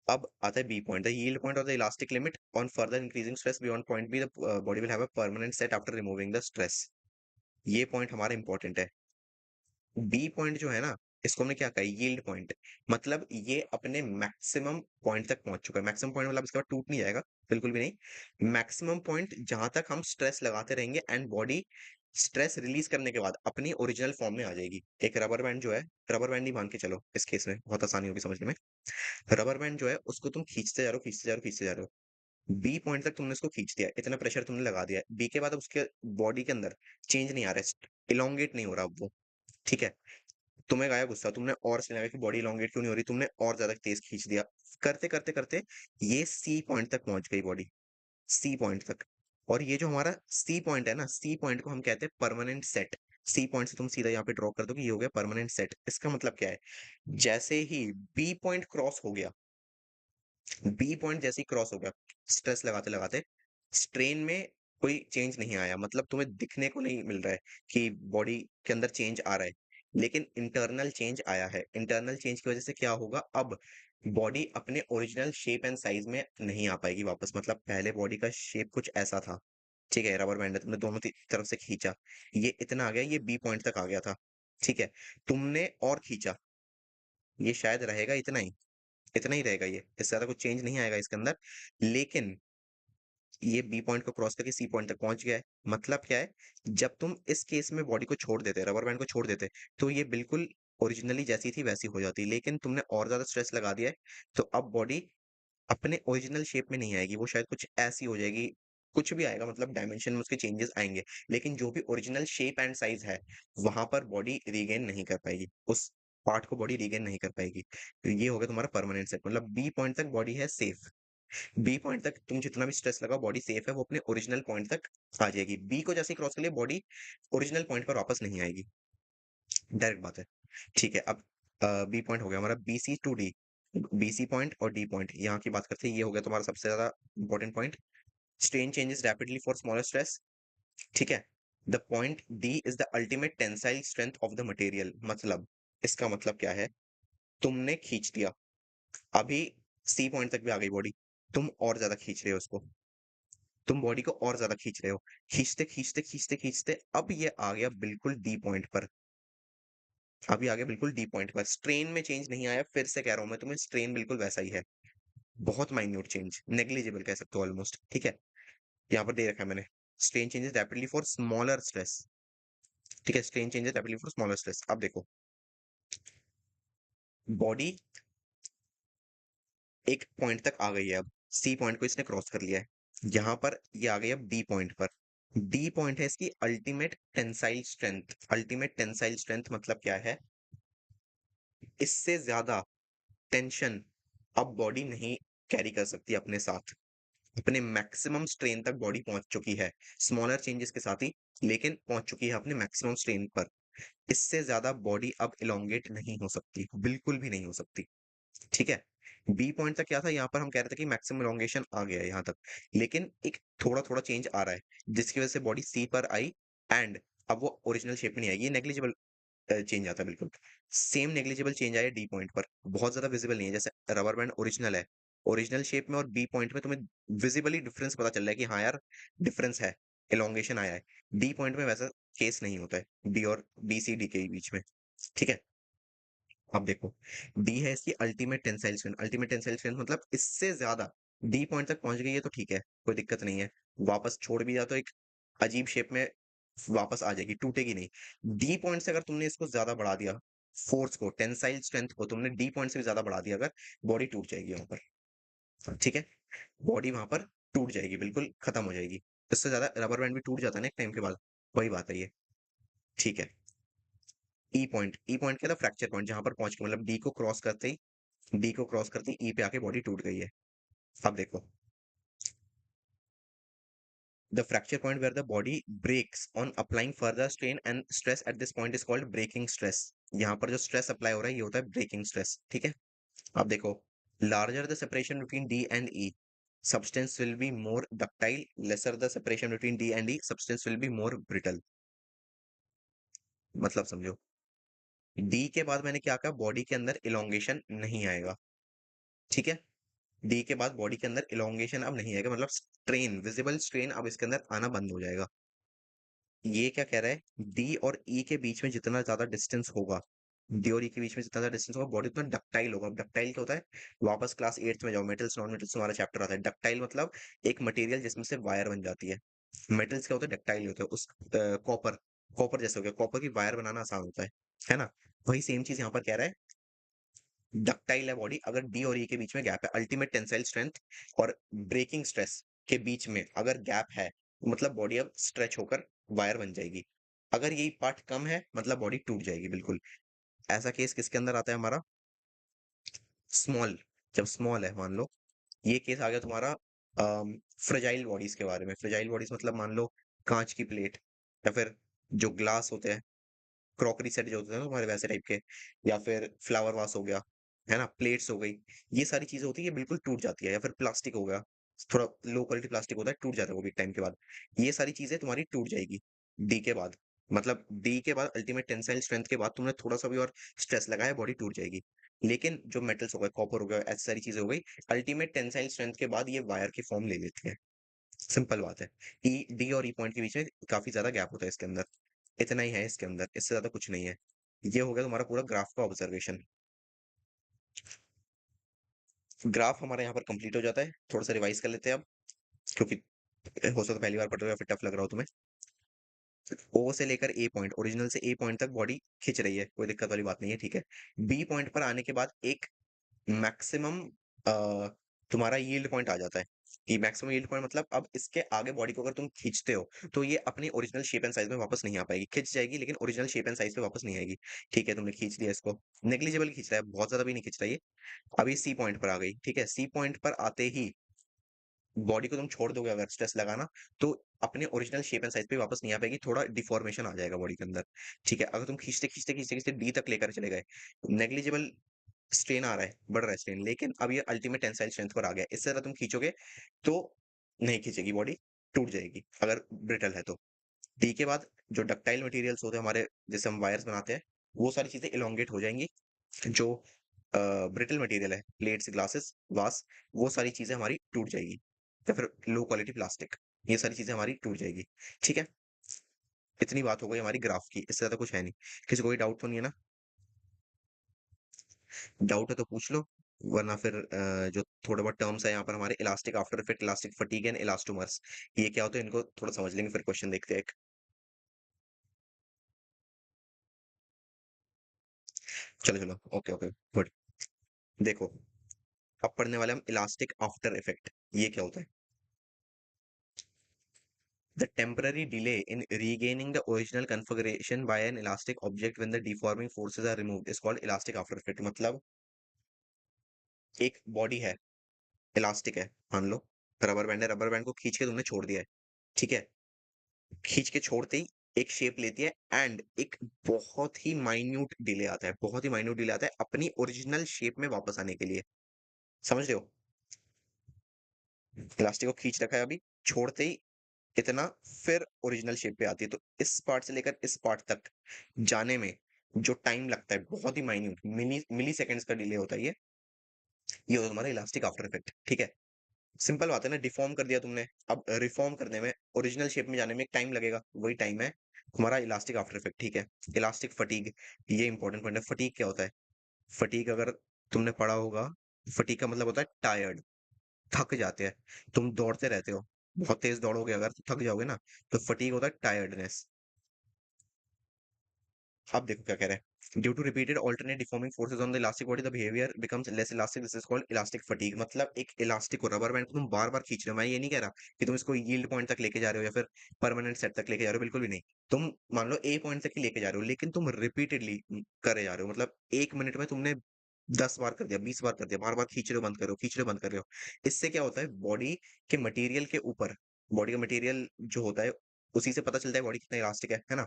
अब आता है B point, the yield point और the elastic limit on further increasing stress beyond point B, the body will have a permanent set after removing the stress. ये point हमारा इंपॉर्टेंट है। बी पॉइंट जो है ना, इसको हमने क्या कहा, यील्ड पॉइंट, मतलब ये अपने मैक्सिमम पॉइंट तक पहुंच चुका है। मैक्सिमम पॉइंट मतलब इसके बाद टूट नहीं जाएगा, बिल्कुल भी नहीं। मैक्सिमम पॉइंट जहां तक हम स्ट्रेस लगाते रहेंगे एंड बॉडी स्ट्रेस रिलीज करने के बाद अपनी ओरिजिनल फॉर्म में आ जाएगी। एक रबर बैंड जो है, रबर बैंड ही मान के चलो, इस केस में बहुत आसानी होगी समझने में। रबर बैंड जो है उसको तुम खींचते जा रहे हो, खींचते जा रहे हो, खींचते जा रहे हो, बी पॉइंट तक तुमने उसको खींच दिया, इतना प्रेशर तुमने लगा दिया, बी के बाद अब उसके बॉडी के अंदर चेंज नहीं आ रहा है, इलोंगेट नहीं हो रहा अब वो, ठीक है। तुम्हें आया गुस्सा, तुमने और से लगा कि बॉडी इलोंगेट क्यों नहीं हो रही, तुमने और ज्यादा तेज खींच दिया, करते करते करते ये सी पॉइंट तक पहुंच गई बॉडी, सी पॉइंट तक। और ये जो हमारा सी पॉइंट है ना, सी पॉइंट को हम कहते हैं परमानेंट सेट। सी पॉइंट से तुम सीधा यहाँ पे ड्रॉ कर दो कि ये हो गया परमानेंट सेट। इसका मतलब क्या है, जैसे ही बी पॉइंट क्रॉस हो गया, बी पॉइंट जैसे ही क्रॉस हो गया, स्ट्रेस लगाते लगाते स्ट्रेन में कोई चेंज नहीं आया, मतलब तुम्हें दिखने को नहीं मिल रहा है कि बॉडी के अंदर चेंज आ रहा है, लेकिन इंटरनल चेंज आया है। इंटरनल चेंज की वजह से क्या होगा, अब बॉडी अपने ओरिजिनल शेप एंड साइज में नहीं आ पाएगी वापस। मतलब पहले बॉडी का शेप कुछ ऐसा था, ठीक है, रबर बैंड है, तुमने दोनों तरफ से खींचा, ये इतना आ गया, ये बी पॉइंट तक आ गया था, ठीक है। तुमने और खींचा, ये शायद रहेगा इतना ही रहेगा, ये इससे ज्यादा कुछ चेंज नहीं आएगा इसके अंदर। लेकिन ये बी पॉइंट को क्रॉस करके सी पॉइंट तक पहुंच गया है। मतलब क्या है, जब तुम इस केस में बॉडी को छोड़ देते, रबर बैंड को छोड़ देते, तो ये बिल्कुल ओरिजिनली जैसी थी वैसी हो जाती, लेकिन तुमने और ज्यादा स्ट्रेस लगा दिया है, तो अब बॉडी अपने ओरिजिनल शेप में नहीं आएगी, वो शायद कुछ ऐसी हो जाएगी, कुछ भी आएगा, मतलब डायमेंशन में उसके चेंजेस आएंगे, लेकिन जो भी ओरिजिनल शेप एंड साइज है वहां पर बॉडी रीगेन नहीं कर पाएगी, उस पार्ट को बॉडी रीगेन नहीं कर पाएगी। तो ये हो गया तुम्हारा परमानेंट सेट, मतलब बी पॉइंट तक बॉडी है सेफ। बी पॉइंट तक तुम जितना भी स्ट्रेस लगाओ बॉडी सेफ है, वो अपने ओरिजिनल पॉइंट तक आ जाएगी। बी को जैसे क्रॉस कर लिए बॉडी ओरिजिनल पॉइंट पर वापस नहीं आएगी, डायरेक्ट बात है। ठीक है, अब बी पॉइंट हो गया हमारा, B C to D, B C point और डी पॉइंट यहाँ की बात करते हैं, ये हो गया तुम्हारा सबसे ज्यादा important point. Strain changes rapidly for smaller stress, ठीक है। The point D is the ultimate tensile strength of the material, मतलब इसका मतलब क्या है, तुमने खींच दिया, अभी सी पॉइंट तक भी आ गई बॉडी, तुम और ज्यादा खींच रहे हो उसको, तुम बॉडी को और ज्यादा खींच रहे हो, खींचते खींचते खींचते खींचते अब ये आ गया बिल्कुल डी पॉइंट पर, अभी आ गया बिल्कुल डी पॉइंट पर, स्ट्रेन में चेंज नहीं आया, फिर से कह रहा हूं मैं तुम्हें, स्ट्रेन बिल्कुल वैसा ही है, बहुत माइन्यूट चेंज, नेग्लिजिबल कह सकते हो ऑलमोस्ट, ठीक है। यहाँ पर दे रखा है मैंने, strain changes rapidly for smaller stress, ठीक है, strain changes rapidly for smaller stress. अब देखो, बॉडी एक पॉइंट तक आ गई है, अब सी पॉइंट को इसने क्रॉस कर लिया है, यहाँ पर ये आ गई अब डी पॉइंट पर। डी पॉइंट है इसकी ultimate tensile strength, ultimate tensile strength मतलब क्या है, इससे ज्यादा टेंशन अब बॉडी नहीं कैरी कर सकती अपने साथ, अपने मैक्सिमम स्ट्रेन तक बॉडी पहुंच चुकी है, स्मॉलर चेंजेस के साथ ही, लेकिन पहुंच चुकी है अपने मैक्सिमम स्ट्रेन पर। इससे ज्यादा बॉडी अब इलोंगेट नहीं हो सकती, बिल्कुल भी नहीं हो सकती, ठीक है। बी पॉइंट तक क्या था, यहाँ पर हम कह रहे थे कि मैक्सिमम इलोंगेशन आ गया है यहाँ तक, लेकिन एक थोड़ा थोड़ा चेंज आ रहा है, जिसकी वजह से बॉडी सी पर आई एंड अब वो ओरिजिनल शेप में नहीं आएगी, ये नेग्लिजिबल चेंज आता है बिल्कुल। सेम नेग्लिजिबल चेंज आया डी पॉइंट पर, बहुत ज्यादा विजिबल नहीं है, जैसे रबर बैंड ओरिजिनल है, ओरिजिनल शेप में और बी पॉइंट में तुम्हें विजिबली डिफरेंस पता चल रहा है कि हाँ यार डिफरेंस है, इलोंगेशन आया है। डी पॉइंट में वैसा केस नहीं होता है, डी और बी सी डी के बीच में, ठीक है। अब देखो, डी है इसकी ultimate tensile strength, ultimate tensile strength मतलब इससे ज्यादा, डी पॉइंट तक पहुंच गई है तो ठीक है, कोई दिक्कत नहीं है, वापस छोड़ भी जा तो एक अजीब शेप में वापस आ जाएगी, टूटेगी नहीं। डी पॉइंट से अगर तुमने इसको ज्यादा बढ़ा दिया, फोर्स को, टेंसाइल स्ट्रेंथ को तुमने डी पॉइंट से भी ज्यादा बढ़ा दिया अगर, बॉडी टूट जाएगी वहां पर, ठीक है, बॉडी वहां पर टूट जाएगी, बिल्कुल खत्म हो जाएगी। इससे ज्यादा रबर बैंड भी टूट जाता है ना एक टाइम के बाद, वही बात है ये, ठीक है। ई पॉइंट क्या था, फ्रैक्चर पॉइंट, जहां पर पहुंच के मतलब डी को क्रॉस करते ही, डी को क्रॉस करते ही ई पे आके बॉडी टूट गई है। अब देखो, the fracture point where the body breaks on applying further strain and stress at this point is called breaking stress. यहाँ पर जो स्ट्रेस अप्लाई हो रहा है ये होता है ब्रेकिंग स्ट्रेस, ठीक है। अब देखो, larger the separation between D and E, substance will be more ductile, lesser the separation between D and E, substance will be more brittle. मतलब समझो, डी के बाद मैंने क्या कहा, बॉडी के अंदर इलोंगेशन नहीं आएगा, ठीक है। डी के बाद बॉडी के अंदर इलोंगेशन अब नहीं आएगा, मतलब स्ट्रेन, विजिबल स्ट्रेन अब इसके अंदर आना बंद हो जाएगा। ये क्या कह रहा है, डी और ई के बीच में जितना ज्यादा डिस्टेंस होगा, डी और ई के बीच में जितना ज्यादा डिस्टेंस होगा, बॉडी उतना डक्टाइल होगा। डक्टाइल क्या होता है, वापस क्लास 8th में जाओ, मेटल्स नॉन मेटल्स हमारा चैप्टर आता है। डक्टाइल मतलब एक मटेरियल जिसमें से वायर बन जाती है। मेटल्स क्या होता है, डक्टाइल होता है। उस कॉपर, कॉपर जैसे हो गया, कॉपर की वायर बनाना आसान होता है ना। वही सेम चीज यहाँ पर कह रहा है, डक्टाइल है बॉडी, अगर डी और ई के बीच में गैप है, अल्टीमेट टेंसाइल स्ट्रेंथ और ब्रेकिंग स्ट्रेस के बीच में अगर गैप है, तो मतलब बॉडी अब स्ट्रेच होकर वायर बन जाएगी। अगर यही पार्ट कम है, मतलब बॉडी टूट जाएगी बिल्कुल। ऐसा केस किसके अंदर आता है हमारा, स्मॉल, जब स्मॉल है मान लो, ये केस आ गया तुम्हारा फ्रेजाइल बॉडीज के बारे में। फ्रेजाइल बॉडीज मतलब मान लो कांच की प्लेट, या फिर जो ग्लास होते हैं, क्रॉकरी सेट जो होते हैं ना तुम्हारे वैसे टाइप के, या फिर फ्लावर वास हो गया, है ना, प्लेट्स हो गई, ये सारी चीजें होती है, ये बिल्कुल टूट जाती है। या फिर प्लास्टिक हो गया, थोड़ा लो क्वालिटी प्लास्टिक होता है, टूट जाता है वो भी टाइम के बाद। ये सारी चीजें तुम्हारी टूट जाएगी डी के बाद, मतलब डी के बाद अल्टीमेट टेंसाइल स्ट्रेंथ के बाद तुमने थोड़ा सा भी और स्ट्रेस लगाया, बॉडी टूट जाएगी। लेकिन जो मेटल्स हो गए, कॉपर हो गया, ऐसी सारी चीजें हो गई, अल्टीमेट टेंसाइल स्ट्रेंथ के बाद ये वायर की फॉर्म ले लेती है। सिंपल बात है। ई, डी और ई पॉइंट के बीच में काफी ज्यादा गैप होता है इसके अंदर, इतना ही है इसके अंदर, इससे ज्यादा कुछ नहीं है। ये हो गया तुम्हारा पूरा ग्राफ का ऑब्जर्वेशन। ग्राफ हमारा यहाँ पर कंप्लीट हो जाता है। थोड़ा सा रिवाइज कर लेते हैं अब, क्योंकि हो सकता है पहली बार पढ़ रहे हो या फिर टफ लग रहा हो तुम्हें। ओ से लेकर ए पॉइंट, ओरिजिनल से ए पॉइंट तक बॉडी खिंच रही है, कोई दिक्कत वाली बात नहीं है, ठीक है। बी पॉइंट पर आने के बाद एक मैक्सिमम तुम्हारा यील्ड पॉइंट आ जाता है। कि मैक्सिमम यील्ड पॉइंट मतलब अब इसके आगे बॉडी को अगर तुम खींचते हो, तो ये अपनी ओरिजिनल शेप एंड साइज में वापस नहीं आ पाएगी। खिंच जाएगी लेकिन ओरिजिनल शेप एंड साइज पे वापस नहीं आएगी। ठीक है, तुमने खींच दिया इसको, नेग्लिजिबल खींच रहा है, बहुत ज्यादा भी नहीं खींच रहा है ये। अभी सी पॉइंट पर आ गई, ठीक है। सी पॉइंट पर आते ही बॉडी को तुम छोड़ दोगे अगर स्ट्रेस लगाना, तो अपने ओरिजिनल शेप एंड साइज पे वापस नहीं आ पाएगी, थोड़ा डिफॉर्मेशन आ जाएगा बॉडी के अंदर। ठीक है, अगर तुम खींचते खींचते खींचते खींचते डी तक लेकर चले गए, नेग्लिजिबल स्ट्रेन आ रहा है, बढ़ रहा है स्ट्रेन, लेकिन अब ये अल्टीमेट टेंसाइल स्ट्रेंथ पर आ गया। इससे ज्यादा तुम खींचोगे तो नहीं खींचेगी बॉडी, टूट जाएगी अगर ब्रिटल है तो। डी के बाद जो डक्टाइल मटेरियल्स होते हैं हमारे, जैसे हम वायर्स बनाते हैं, वो सारी चीजें इलोंगेट हो जाएंगी। जो ब्रिटल मटेरियल है, प्लेट्स, ग्लासेस, वास, वो सारी चीजें हमारी टूट जाएगी। या फिर लो क्वालिटी प्लास्टिक, ये सारी चीजें हमारी टूट जाएगी। ठीक है, इतनी बात हो गई हमारी ग्राफ की, इससे ज्यादा कुछ है नहीं। किसी को कोई डाउट तो नहीं है ना? डाउट है तो पूछ लो, वरना फिर जो थोड़े बहुत टर्म्स है यहाँ पर हमारे, elastic after effect, elastic fatigue and elastomers, ये क्या होता है इनको थोड़ा समझ लेंगे, फिर क्वेश्चन देखते हैं एक। चलो चलो, ओके ओके, गुड। देखो, अब पढ़ने वाले हम इलास्टिक आफ्टर इफेक्ट। ये क्या होता है? The temporary delay in regaining the original configuration by an elastic object when the deforming forces are removed is called elastic after effect। मतलब एक बॉडी है, इलास्टिक है, मान लो रबर बैंड है, रबर बैंड को खींच के तुमने छोड़ दिया है, ठीक है। खींच के छोड़ते ही एक शेप लेती है, एंड एक बहुत ही माइन्यूट डिले आता है, बहुत ही माइन्यूट डिले आता है अपनी ओरिजिनल शेप में वापस आने के लिए। समझ रहे हो? इलास्टिक को खींच रखा है अभी, छोड़ते ही इतना, फिर ओरिजिनल शेप पे आती है। तो इस पार्ट से लेकर इस पार्ट तक जाने में जो टाइम लगता है, बहुत ही माइन्यूट, मिली मिली सेकेंड्स का डिले होता है ये होता है तुम्हारा इलास्टिक आफ्टर इफेक्ट। ठीक है, सिंपल बात है ना, डिफॉर्म कर दिया तुमने, अब रिफॉर्म करने में, ओरिजिनल शेप में जाने में एक टाइम लगेगा, वही टाइम है तुम्हारा इलास्टिक आफ्टर इफेक्ट। ठीक है, इलास्टिक फटीग, ये इंपॉर्टेंट पॉइंट है। फटीग क्या होता है? फटीग अगर तुमने पढ़ा होगा, फटीग का मतलब होता है टायर्ड, थक जाते हैं। तुम दौड़ते रहते हो, बहुत तेज दौड़ोगे अगर तो थक जाओगे ना, तो फटीग होता है टायर्डनेस। अब देखो क्या कह रहा है, due to repeated alternate deforming forces on the elastic body the behaviour becomes less elastic, this is called elastic fatigue. मतलब एक इलास्टिक को, रबर बैंड को तुम बार बार खींच रहे हो, मैं ये नहीं कह रहा कि तुम इसको यील्ड पॉइंट तक लेके जा रहे हो या फिर परमानेंट सेट तक लेके जा रहे हो, बिल्कुल भी नहीं। तुम मान लो ए पॉइंट तक ही लेके जा रहे हो, लेकिन तुम रिपीटेडली करे जा रहे हो, मतलब 1 मिनट में तुमने 10 बार कर दिया, 20 बार कर दिया, बार बार खींच रहे हो, बंद कर रहे हो, खींच रहे हो, बंद कर रहे हो। इससे क्या होता है, बॉडी के मटेरियल के ऊपर, बॉडी का मटेरियल जो होता है, उसी से पता चलता है बॉडी कितना इलास्टिक है ना।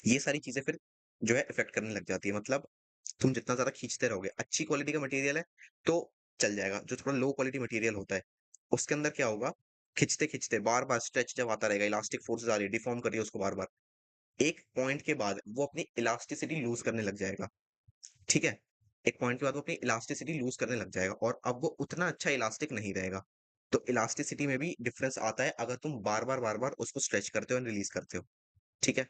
ये सारी चीजें फिर जो है इफेक्ट करने लग जाती है। मतलब तुम जितना ज्यादा खींचते रहोगे, अच्छी क्वालिटी का मटेरियल है तो चल जाएगा, जो थोड़ा लो क्वालिटी मटेरियल होता है उसके अंदर क्या होगा, खिंचते-खिंचते बार-बार स्ट्रेच जब आता रहेगा, इलास्टिक फोर्सेस आ रही है, डिफॉर्म कर रही है उसको बार-बार। एक पॉइंट के बाद वो अपनी इलास्टिसिटी लूज़ करने लग जाएगा, ठीक है? एक पॉइंट के बाद वो अपनी इलास्टिसिटी लूज़ करने लग जाएगा और अब वो उतना अच्छा इलास्टिक नहीं रहेगा। तो इलास्टिसिटी में भी डिफरेंस आता है अगर तुम बार-बार, बार-बार उसको स्ट्रेच करते हो एंड रिलीज़ करते हो, ठीक है?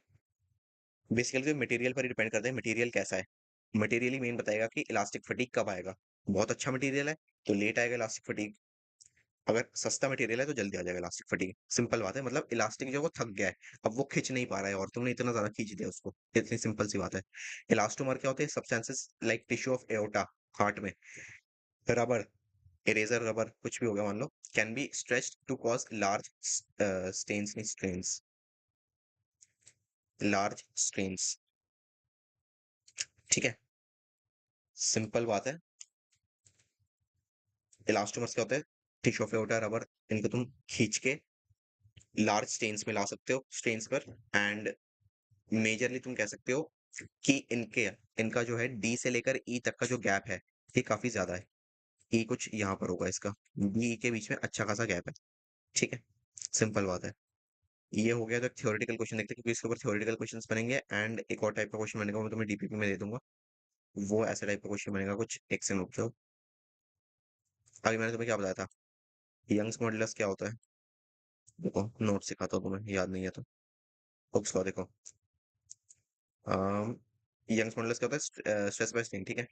बेसिकली तो मटेरियल पर ही डिपेंड करता है, मटेरियल कैसा है। मटेरियल ही मेन बताएगा कि इलास्टिक फटीग कब आएगा। बहुत अच्छा मटेरियल है, तो लेट आएगा इलास्टिक फटीग। अगर सस्ता मटेरियल है तो जल्दी आ जाएगा इलास्टिक फटीग। सिंपल बात है, मतलब इलास्टिक जो है वो थक गया है, अब वो खींच नहीं पा रहा है और तुमने इतना ज़्यादा खींच दिया उसको। इतनी सिंपल सी बात है। इलास्टोमर क्या होते हैं? Substances like tissue of aorta, heart में, रबर, इरेज़र रबर कुछ भी हो गया मान लो, can be stretched to cause large stains नहीं स्ट्रेन्स, लार्ज स्ट्रेन्स, ठीक है? सिंपल बात है। इलास्टोमर्स क्या होता है? टिश्यू ऑफ एओर्टा, रबर, इनको तुम खींच के लार्ज स्टेन्स में ला सकते हो, स्टेन्स पर, एंड मेजरली तुम कह सकते हो कि इनका जो है डी से लेकर ई तक का जो गैप है, ये काफ़ी ज़्यादा है। ई कुछ यहाँ पर होगा इसका, डी ई के बीच में अच्छा खासा गैप है, ठीक है? सिंपल बात है। ये हो गया, तो थ्योरेटिकल क्वेश्चन देखते हैं क्योंकि इसके ऊपर थ्योरेटिकल क्वेश्चंस बनेंगे एंड एक और टाइप का क्वेश्चन बनेगा, वो तुम्हें डीपीपी में दे दूँगा। वो ऐसा टाइप का क्वेश्चन बनेगा कुछ, एक सेकंड रुक जाओ। अभी मैंने तुम्हें क्या बताया था? यंग्स मॉडुलस क्या होता है? देखो नोट सिखाता हूँ तुम्हें, याद नहीं है तो। बुक्स लो देखो। यंग्स मॉडुलस क्या होता है? स्ट्रेस बाय स्ट्रेन, ठीक है?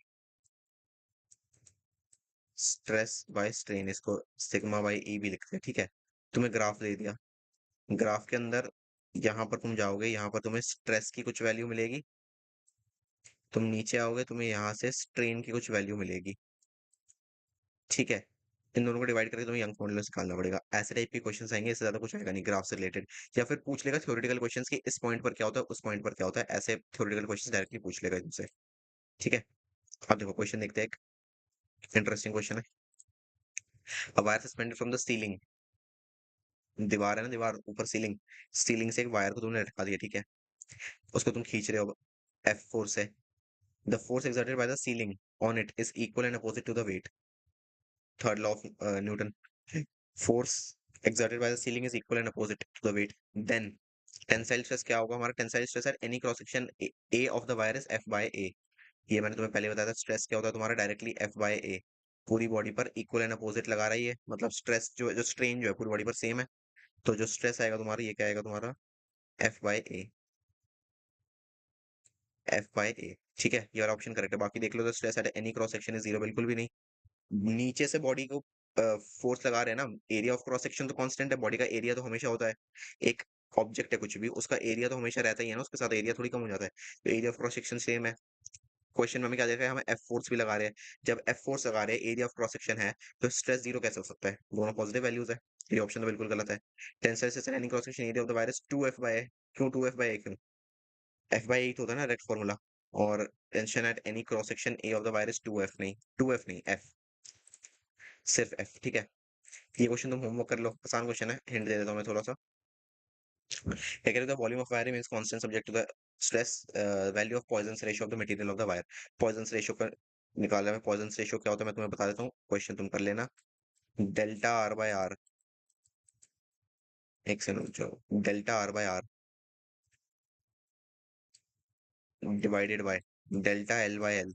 स्ट्रेस बाय स्ट्रेन, इसको सिग्मा बाय ई भी लिखते हैं, ठीक है? तुम्हें ग्राफ दे दिया, ग्राफ के अंदर यहाँ पर तुम जाओगे, यहाँ पर तुम्हें स्ट्रेस की कुछ वैल्यू मिलेगी, तुम नीचे आओगे तुम्हें यहाँ से स्ट्रेन की कुछ वैल्यू मिलेगी, ठीक है? इन दोनों को डिवाइड करके तुम्हें यंग मॉडुलस निकालना पड़ेगा। ऐसे टाइप के क्वेश्चंस आएंगे, इससे ज्यादा कुछ आएगा नहीं ग्राफ से रिलेटेड। या फिर पूछ लेगा थ्योरेटिकल क्वेश्चंस कि इस पॉइंट पर क्या होता है, उस पॉइंट पर क्या होता है, ऐसे थ्योरेटिकल क्वेश्चंस डायरेक्टली पूछ लेगा तुमसे, ठीक है? अब देखो क्वेश्चन देखते हैं, एक इंटरेस्टिंग क्वेश्चन है। A wire suspended from the ceiling, दीवार है ना, दीवार ऊपर सीलिंग, सीलिंग से एक वायर को तुमने लटका दिया, ठीक है? उसको तुम खींच रहे हो एफ फोर्स है, the force exerted by the ceiling on it is equal and opposite to the weight, third law of Newton, force exerted by the ceiling is equal and opposite to the weight, then tensile stress क्या होगा हमारा? Tensile stress at any cross section A of the wire is F by A. ये मैंने तुम्हें पहले बताया था, stress क्या होता है तुम्हारा? डायरेक्टली एफ बाय ए, पूरी बॉडी पर इक्वल एंड अपोजिट लगा रहा है ये, मतलब स्ट्रेस जो स्ट्रेन जो है पूरी बॉडी पर सेम है, तो जो स्ट्रेस आएगा तुम्हारा, ये क्या आएगा तुम्हारा? F by A, F by ए, ठीक है? ये वाला ऑप्शन करेक्ट है। बाकी देख लो, तो stress at any cross section is zero, बिल्कुल भी नहीं। नीचे से बॉडी को फोर्स लगा रहे हैं ना, एरिया ऑफ क्रॉस सेक्शन तो कांस्टेंट है, बॉडी का एरिया तो हमेशा होता है। एक ऑब्जेक्ट है कुछ भी, उसका एरिया तो हमेशा रहता ही है ना, उसके साथ एरिया थोड़ी कम हो जाता है, तो area of cross section same है। क्वेश्चन में हमें क्या देखा है? हमें एफ फोर्स भी लगा रहे हैं, जब एफ फोर्स लगा रहे हैं, एरिया ऑफ क्रॉस सेक्शन है, तो स्ट्रेस जीरो कैसे हो सकता है? दोनों पॉजिटिव वैल्यूज है, ये ऑप्शन तो बिल्कुल गलत है। Tensile stress at any cross section area of the wire is 2f by A, क्यों 2f बाय ए क्यों? एफ बाय ए तो होता है ना डायरेक्ट फॉर्मूला, और tension eight any cross section A of the wire is 2f, नहीं 2f नहीं, F, सिर्फ एफ, ठीक है? ये क्वेश्चन तुम होमवर्क कर लो, आसान क्वेश्चन है, हिंट दे देता हूँ मैं थोड़ा सा। क्या कह रहे थे? Volume of wire means constant subject to the stress, value of Poisson ratio of the material of the wire. Poisson ratio का निकाला है, पॉइजन रेशियो क्या होता है मैं तुम्हें बता देता हूँ, क्वेश्चन तुम कर लेना। डेल्टा आर बाय आर, एक से जो delta R by R divided by delta L by L,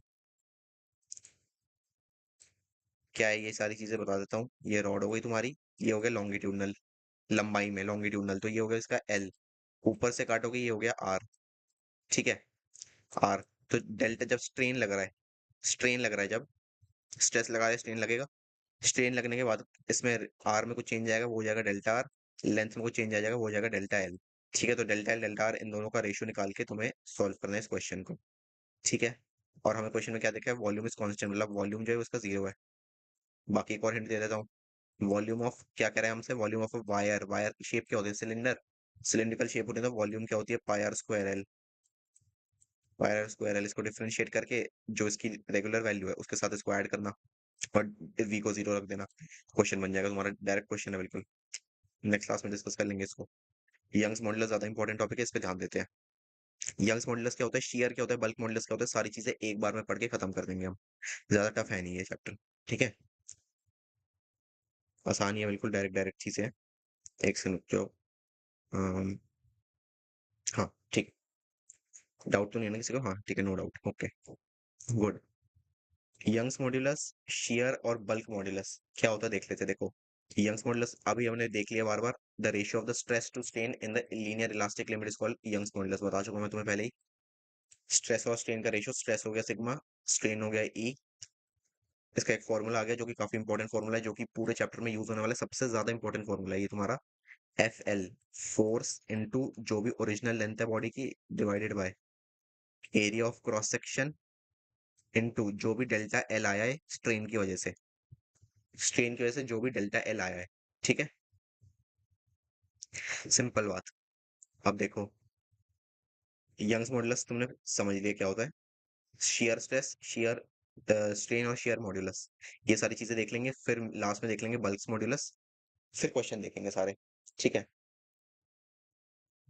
क्या है? ये सारी चीजें बता देता हूँ। ये रॉड हो गई तुम्हारी, ये हो गया लॉन्गिट्यूडनल, लंबाई में लॉन्गिट्यूडनल, तो ये हो गया इसका एल, ऊपर से काटोगे ये हो गया आर, ठीक है? आर, तो डेल्टा जब स्ट्रेन लग रहा है, स्ट्रेन लग रहा है, जब स्ट्रेस लगा रहे स्ट्रेन लगेगा, स्ट्रेन लगने के बाद इसमें आर में कुछ चेंज आएगा, वो हो जाएगा डेल्टा आर, लेंथ में कुछ चेंज आ जाएगा, वो हो जाएगा डेल्टा एल, ठीक है? तो डेल्टा एल डेल्टा आर इन दोनों का रेशियो निकाल के तुम्हें सॉल्व करना है इस क्वेश्चन को, ठीक है? और हमें क्वेश्चन में क्या देखा है? वॉल्यूम इज कांस्टेंट, मतलब वॉल्यूम जो है उसका जीरो है। बाकी एक और हिंट दे देता हूँ, वॉल्यूम ऑफ क्या कह रहे हैं हमसे? वॉल्यूम ऑफ वायर, वायर की शेप क्या होती है? सिलेंडर, सिलिंड्रिकल शेप होती है, तो वॉल्यूम क्या होती है? Pi R square L, pi R square L, इसको डिफरेंशिएट करके जो इसकी रेगुलर वैल्यू है उसके साथ इसको ऐड करना और वी को जीरो रख देना, क्वेश्चन बन जाएगा तुम्हारा, डायरेक्ट क्वेश्चन है बिल्कुल। नेक्स्ट क्लास में डिस्कस कर लेंगे इसको। यंग्स मॉडुलस ज्यादा इंपॉर्टेंट टॉपिक है, इस पे ध्यान देते हैं। यंग्स मॉडुलस क्या होता है, शियर क्या होता है, बल्क मॉडुलस क्या होता है, सारी चीजें एक बार में पढ़ के खत्म कर देंगे हम, ज्यादा टफ है नहीं ये चैप्टर, ठीक है? आसान ही है बिल्कुल, डायरेक्ट डायरेक्ट चीजें हैं। एक सेकंड रुक जाओ। अम, हाँ ठीक। डाउट तो नहीं है ना किसी को? हाँ ठीक है, no doubt, okay good. Young's modulus, shear और बल्क मॉड्यूलस क्या होता है देख लेते हैं। देखो, यंग्स मॉड्यूलस अभी हमने देख लिया बार बार। The ratio of the stress to strain in the linear elastic limit is called Young's modulus, बता चुका मैं तुम्हें पहले ही। स्ट्रेस और स्ट्रेन का रेशियो, स्ट्रेस हो गया सिग्मा, स्ट्रेन हो गया ई। इसका एक फॉर्मूला आ गया जो कि काफी इंपॉर्टेंट फॉर्मूला है, जो कि पूरे चैप्टर में यूज होने वाला है, सबसे ज्यादा इंपॉर्टेंट फॉर्मूला है ये तुम्हारा। एफ एल, फोर्स इनटू जो भी ओरिजिनल लेंथ है बॉडी की, divided by area of cross section, into जो भी डेल्टा एल आया है स्ट्रेन की वजह से, स्ट्रेन की वजह से जो भी डेल्टा एल आया है। ठीक है, सिंपल बात। अब देखो, यंग्स मॉडुलस तुमने समझ लिया क्या होता है। शियर स्ट्रेस, शियर स्ट्रेन और शियर मॉड्यूलस, ये सारी चीजें देख लेंगे, फिर लास्ट में देख लेंगे बल्क मॉड्यूलस, फिर क्वेश्चन देखेंगे सारे। ठीक है,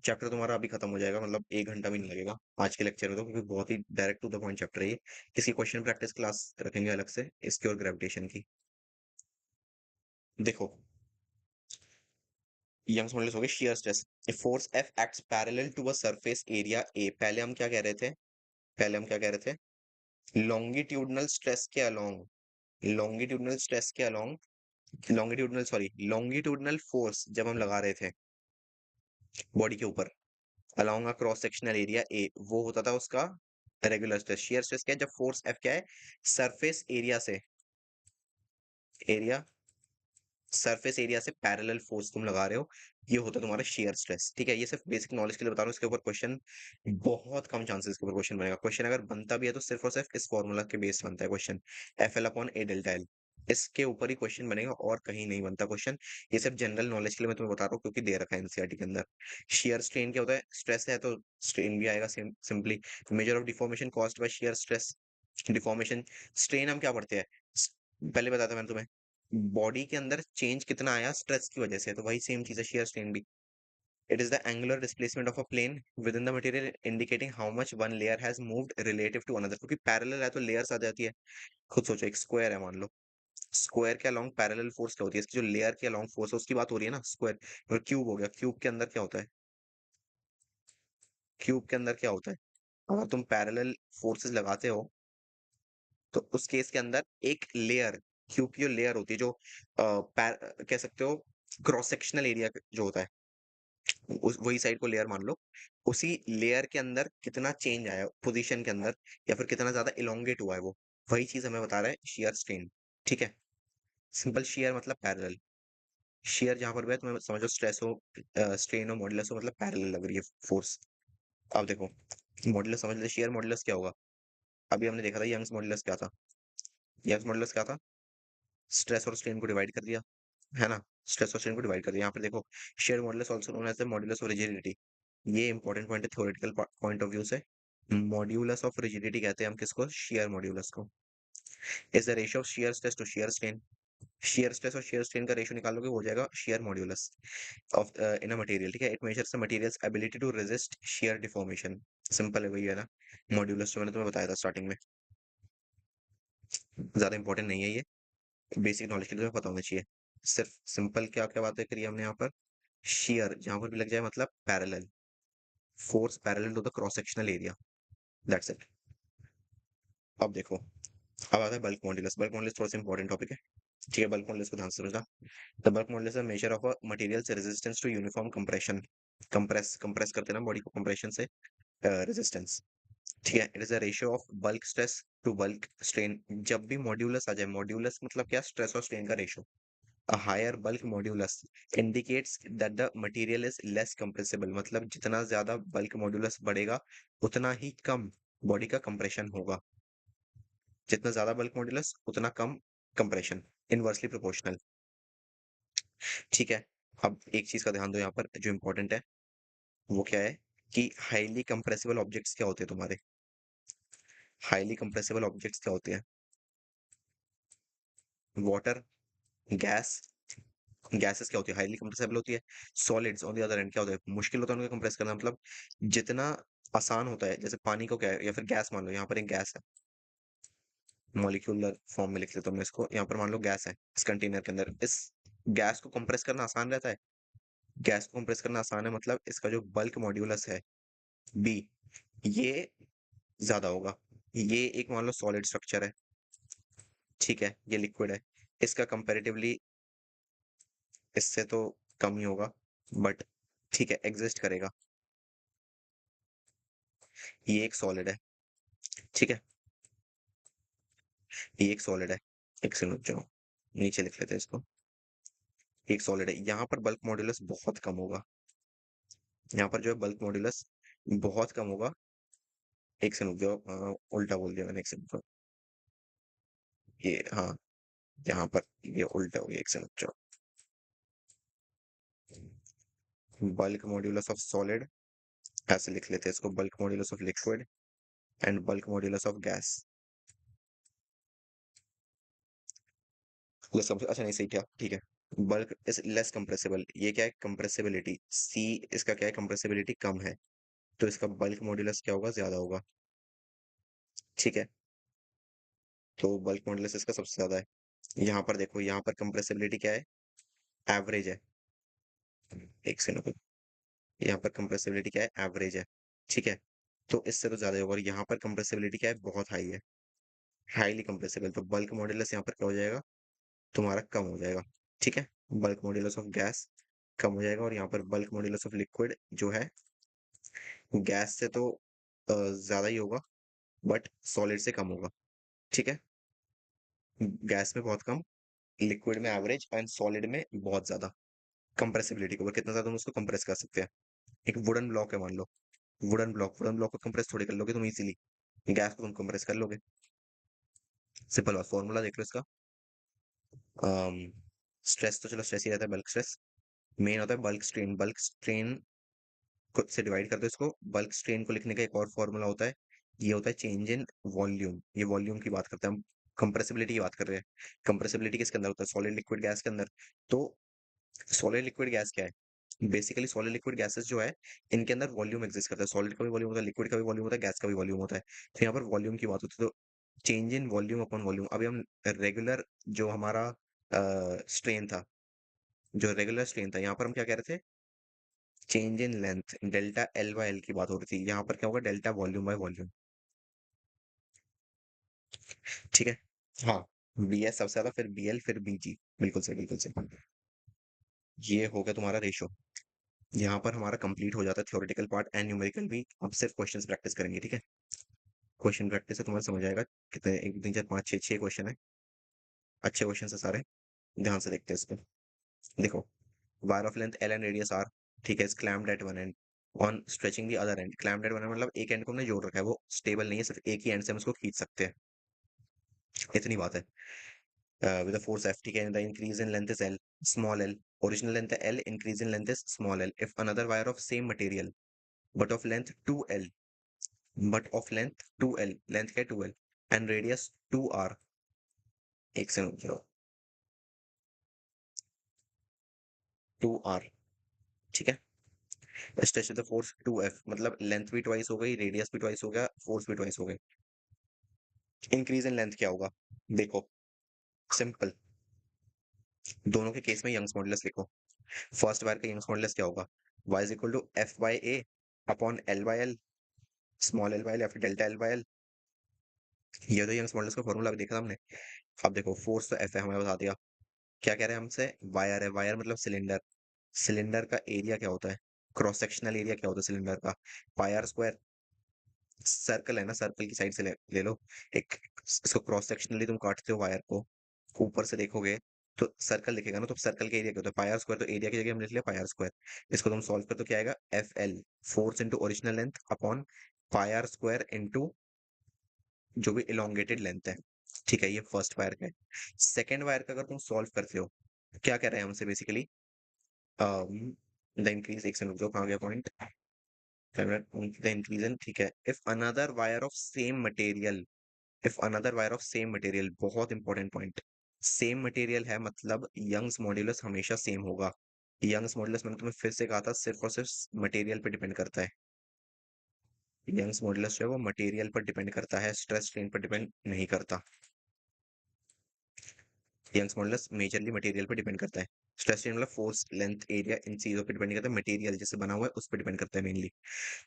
चैप्टर तुम्हारा अभी खत्म हो जाएगा, मतलब 1 घंटा भी नहीं लगेगा आज के लेक्चर में तो, क्योंकि बहुत ही direct to the point chapter है ये। इसकी क्वेश्चन प्रैक्टिस क्लास रखेंगे अलग से, इसकी और ग्रेविटेशन की। देखो, यंग्स मॉडुलस हो गए shear stress. A force F acts parallel to a surface area A, पहले हम क्या कह रहे थे, पहले हम क्या कह रहे थे, लॉन्गिट्यूडनल स्ट्रेस के अलोंग, लॉन्गिट्यूडनल स्ट्रेस के along, longitudinal sorry longitudinal force जब हम लगा रहे थे बॉडी के ऊपर, along a cross sectional area A, वो होता था उसका रेगुलर स्ट्रेस। शियर स्ट्रेस क्या है, जब फोर्स एफ क्या है, सरफेस एरिया से, एरिया, सरफेस एरिया से पैरेलल फोर्स तुम लगा रहे हो, ये होता है तुम्हारा शेयर स्ट्रेस। ठीक है, ये सिर्फ बेसिक नॉलेज के लिए बता रहा हूँ, इसके ऊपर क्वेश्चन बहुत कम चांसेस के ऊपर क्वेश्चन बनेगा। क्वेश्चन अगर बनता भी है तो सिर्फ और सिर्फ इस फॉर्मूला के बेस बनता है क्वेश्चन, एफ एल अपॉन ए डेल्टा एल, इसके ऊपर ही क्वेश्चन बनेगा और कहीं नहीं बनता क्वेश्चन। ये सिर्फ जनरल नॉलेज के लिए मैं तुम्हें बता रहा हूँ, क्योंकि दे रखा है एनसीईआरटी के अंदर। शेयर स्ट्रेन क्या होता है, स्ट्रेस है तो स्ट्रेन भी आएगा, simply measure of deformation caused by shear stress, deformation. Strain हम क्या पढ़ते हैं, पहले बताया था मैंने तुम्हें, बॉडी के अंदर चेंज कितना आया स्ट्रेस की वजह से, तो वही सेम चीज है शेयर स्ट्रेन भी। It is the angular displacement of a plane within the material indicating how much one layer has moved relative to another, क्योंकि पैरेलल है तो लेयर्स आ जाती है। खुद सोचो, एक स्क्वायर है मान लो, स्क्वायर के अलोंग पैरेलल फोर्स क्या होती है, इसकी जो लेयर के अलोंग फोर्स है उसकी बात हो रही है ना, स्क्वायर। और क्यूब हो गया, क्यूब के अंदर क्या होता है, क्यूब के अंदर क्या होता है, अगर तुम पैरेलल फोर्सेस लगाते हो तो उस केस के अंदर एक लेयर, क्यूब की जो लेयर होती है, जो कह सकते हो क्रॉस सेक्शनल एरिया जो होता है, उस वही साइड को लेयर मान लो, उसी लेयर के अंदर कितना चेंज आया पोजीशन के अंदर, या फिर कितना ज्यादा इलोंगेट हुआ है वो, वही चीज हमें बता रहा है शेयर स्ट्रेन। ठीक है, सिंपल शेयर मतलब पैरेलल, शेयर जहां पर भी है तुम्हें समझो, स्ट्रेस हो, स्ट्रेन हो, मॉडुलस हो, मतलब पैरेलल लग रही है फोर्स। अब देखो, मॉडुलस समझ ले, शेयर मॉडुलस क्या होगा, अभी हमने देखा था यंग्स मॉडुलस क्या था, यंग्स मॉडुलस क्या था, स्ट्रेस और स्ट्रेन को डिवाइड कर दिया, है ना, स्ट्रेस और स्ट्रेन को डिवाइड कर दिया। यहाँ पर देखो, shear modulus also known as the modulus of rigidity, ये इंपॉर्टेंट पॉइंट है थ्योरेटिकल पॉइंट ऑफ व्यू से। मॉड्यूलस ऑफ रिजिडिटी कहते हैं हम किसको, शेयर मॉड्यूलस को। Is the ratio of shear stress to shear strain, shear stress और shear strain का रेशियो निकालोगे हो जाएगा shear modulus of in a material. ठीक है, it measures the material's ability to resist shear deformation. Simple है, वही है ना मॉड्यूलस, जो मैंने तुम्हें बताया था स्टार्टिंग में। ज्यादा इंपॉर्टेंट नहीं है ये, बेसिक नॉलेज के लिए तुम्हें पता होना चाहिए। सिर्फ सिंपल क्या क्या बातें करी हमने यहाँ पर, शेयर जहां पर भी लग जाए मतलब parallel, force parallel to the cross sectional area, that's it. अब देखो, अब आता है बल्क मॉड्यूलस। बल्क मॉड्यूलस थोड़ा सा इंपॉर्टेंट टॉपिक है। ठीक है, बल्क मॉड्यूलस को ध्यान से समझना। The bulk modulus is a measure of a material's resistance to uniform compression, compress compress करते हैं ना बॉडी को कंप्रेशन से, रेजिस्टेंस। ठीक है, it is a ratio of bulk stress to bulk strain. जब भी मॉड्यूलस आ जाए, मॉड्यूलस मतलब क्या, स्ट्रेस और स्ट्रेन का ratio, a higher bulk modulus indicates that the material is less compressible, मतलब जितना ज्यादा बल्क मॉड्यूलस बढ़ेगा उतना ही कम बॉडी का कंप्रेशन होगा, जितना ज्यादा बल्क मॉड्यूलस उतना कम कंप्रेशन, इनवर्सली प्रोपोर्शनल। ठीक है, अब एक चीज का ध्यान दो यहाँ पर जो इंपॉर्टेंट है, वो क्या है कि हाईली कंप्रेसिबल ऑब्जेक्ट्स क्या होते हैं तुम्हारे, हाईली कंप्रेसिबल ऑब्जेक्ट्स क्या होते हैं, वाटर, गैस, गैसेस क्या होती है हाईली कंप्रेसिबल होती है, solids on the other and क्या होता है, मुश्किल होता है उनको कंप्रेस करना, मतलब जितना आसान होता है, जैसे पानी को क्या है, या फिर गैस मान लो, यहाँ पर एक गैस है, मॉलिक्यूलर फॉर्म में लिख लेता हूँ मैं इसको, यहाँ पर मान लो गैस है इस कंटेनर के अंदर, इस गैस को कंप्रेस करना आसान रहता है। गैस को कंप्रेस करना आसान है मतलब इसका जो बल्क मॉड्यूलस है बी, ये ज्यादा होगा। ये एक मान लो सॉलिड स्ट्रक्चर है, ठीक है, ये लिक्विड है, इसका कंपैरेटिवली इससे तो कम ही होगा, बट ठीक है, एग्जिस्ट करेगा। ये एक सॉलिड है, ठीक है, ये एक सॉलिड है। एक सेकंड रुक जाओ, नीचे लिख लेते हैं इसको। एक सॉलिड है, यहाँ पर बल्क मॉड्यूलस बहुत कम होगा। यहाँ पर जो है बल्क मॉड्यूलस बहुत कम होगा। एक सेकंड रुक जाओ, उल्टा बोल दिया मैंने, एक सेकंड रुक जाओ। ये हाँ, यहाँ पर ये उल्टा हो गया, एक सेकंड रुक जाओ। बल्क मॉड्यूलस ऑफ सॉलिड, ऐसे लिख लेते हैं इसको, bulk modulus of liquid and bulk modulus of gas. अच्छा नहीं, सही क्या, ठीक है। बल्क इज लेस कंप्रेसिबल, ये क्या है, कंप्रेसिबिलिटी, सी इसका क्या है, कंप्रेसिबिलिटी कम है, तो इसका बल्क मॉड्यूलस क्या होगा, ज्यादा होगा, ठीक है। तो बल्क मॉड्यूलस इसका सबसे ज्यादा है। यहाँ पर देखो, यहाँ पर कंप्रेसिबिलिटी क्या है, एवरेज है। एक सेकंड, यहाँ पर कंप्रेसिबिलिटी क्या है, एवरेज है, ठीक है। तो इससे तो ज्यादा होगा, और यहाँ पर कंप्रेसिबिलिटी क्या है, बहुत हाई है, हाईली कंप्रेसिबल, तो बल्क मॉड्यूलस यहाँ पर क्या हो जाएगा, तुम्हारा कम हो जाएगा, ठीक है। बल्क मॉड्यूलस ऑफ गैस कम हो जाएगा, और यहाँ पर बल्क मॉड्यूलस ऑफ लिक्विड जो है गैस से तो ज्यादा ही होगा, बट सॉलिड से कम होगा, ठीक है। गैस में बहुत कम, लिक्विड में एवरेज एंड सॉलिड में बहुत ज्यादा। कंप्रेसिबिलिटी को कितना ज्यादा हम उसको कंप्रेस कर सकते हैं। एक वुडन ब्लॉक है मान लो, वुडन ब्लॉक को कंप्रेस थोड़ी कर लोगे तुम इजीली, गैस को तुम कंप्रेस कर लोगे। सिंपल बात, फॉर्मूला देख लो इसका। स्ट्रेस तो चलो स्ट्रेस ही रहता है, बल्क स्ट्रेस मेन होता है, बल्क स्ट्रेन, बल्क स्ट्रेन को से डिवाइड कर दो इसको। बल्क स्ट्रेन को लिखने का एक और फॉर्मूला होता है, ये होता है चेंज इन वॉल्यूम, ये वॉल्यूम की बात करते हैं हम, कंप्रेसिबिलिटी की बात कर रहे हैं। कंप्रेसिबिलिटी किसके अंदर होता है, सॉलिड लिक्विड गैस के अंदर। तो सॉलिड लिक्विड गैस क्या है, बेसिकली सॉलिड लिक्विड गैसेस जो है इनके अंदर वॉल्यूम एग्जिस्ट करता है, सॉलिड का भी वॉल्यूम होता है, लिक्विड का भी वॉल्यूम होता है, गैस का भी वॉल्यूम होता है। तो यहाँ पर वॉल्यूम की बात होती है, तो change in volume upon volume. अभी हम रेगुलर जो हमारा स्ट्रेन था, जो रेगुलर स्ट्रेन था, यहाँ पर हम क्या कह रहे थे, change in length, delta L by L की बात हो रही थी, यहाँ पर क्या होगा, डेल्टा वॉल्यूम बाय वॉल्यूम, ठीक है। हाँ, बी एस सबसे ज्यादा, फिर बी एल, फिर बी जी, बिल्कुल सही, बिल्कुल सही। ये हो गया तुम्हारा रेशो। यहाँ पर हमारा कंप्लीट हो जाता है थ्योरेटिकल पार्ट एंड न्यूमेरिकल भी, अब सिर्फ क्वेश्चंस प्रैक्टिस करेंगे, ठीक है। क्वेश्चन प्रैक्टिस से तुम्हारा समझ आएगा कितने, एक दो तीन चार पाँच छः, छः क्वेश्चन है, अच्छे क्वेश्चन है सारे, ध्यान से देखते हैं इसको। देखो, wire of length L and radius R, ठीक है, is clamped at one end, on stretching the other end, clamped at one end मतलब एक एंड को हमने जोड़ रखा है, वो स्टेबल नहीं है, सिर्फ एक ही एंड से हम उसको खींच सकते हैं, इतनी बात है। विद द फोर्स एफ, ठीक है, the increase in length is L, small L, original length है L, increase in length is small L, if another wire of same material but of length 2l, but of length 2l, length क्या है 2l, and radius 2r, एक से 2r, ठीक है। Stretch the force 2f, मतलब length भी twice हो गई, रेडियस भी ट्वाइस हो गया, फोर्स भी ट्वाइस हो गई। इंक्रीज इन लेंथ क्या होगा, देखो सिंपल, दोनों के केस में यंग्स मॉडुलस लिखो। फर्स्ट वायर का यंग्स मॉडुलस क्या होगा, y is equal to F by A upon L by L, small L by L या फिर डेल्टा एल बाई एल। ये तो यंग्स मॉडुलस का फॉर्मूला भी देखा था हमने। अब देखो, फोर्स तो एफ है, हमें बता दिया। क्या कह रहे हैं हमसे, वायर है, वायर मतलब सिलेंडर, सिलेंडर का एरिया क्या होता है, क्रॉस सेक्शनल एरिया क्या होता है सिलेंडर का, पाई आर स्क्वायर। सर्कल है ना, सर्कल की साइड से ले लो एक, इसको क्रॉस सेक्शनली तुम काटते हो वायर को, ऊपर से देखोगे तो सर्कल दिखेगा ना, तो सर्कल का एरिया क्या होता है, पाई आर स्क्वायर, तो एरिया की जगह हमने लिख लिया पाई आर स्क्वायर। इसको तुम सॉल्व कर तो क्या आएगा, F L, force into original length upon pi R square into जो भी इलोंगेटेड लेंथ है, ठीक है। ये फर्स्ट वायर का है। सेकेंड वायर का अगर तुम सॉल्व करते हो, क्या कह रहे हैं हमसे बेसिकली, द इंक्रीज, एक सेकंड रुक जाओ, कहाँ गया पॉइंट, द इंक्रीज इन, ठीक है, if another wire of same material, if another wire of same material, बहुत इंपॉर्टेंट पॉइंट, सेम मटेरियल है मतलब यंग्स मॉड्यूलस हमेशा सेम होगा। यंग्स मॉड्यूलस मैंने तुम्हें फिर से कहा था, सिर्फ और सिर्फ मटेरियल पे डिपेंड करता है। यंग्स मॉड्यूलस जो है वो मटेरियल पर डिपेंड करता है, स्ट्रेस स्ट्रेन पर डिपेंड नहीं करता। यंग्स मॉड्यूलस मेजरली मटेरियल पर डिपेंड करता है। स्ट्रेस स्ट्रेन मतलब फोर्स, लेंथ, एरिया इन चीजों पे डिपेंड करता है, मटेरियल जिससे बना हुआ है उस पर डिपेंड करता है मेनली।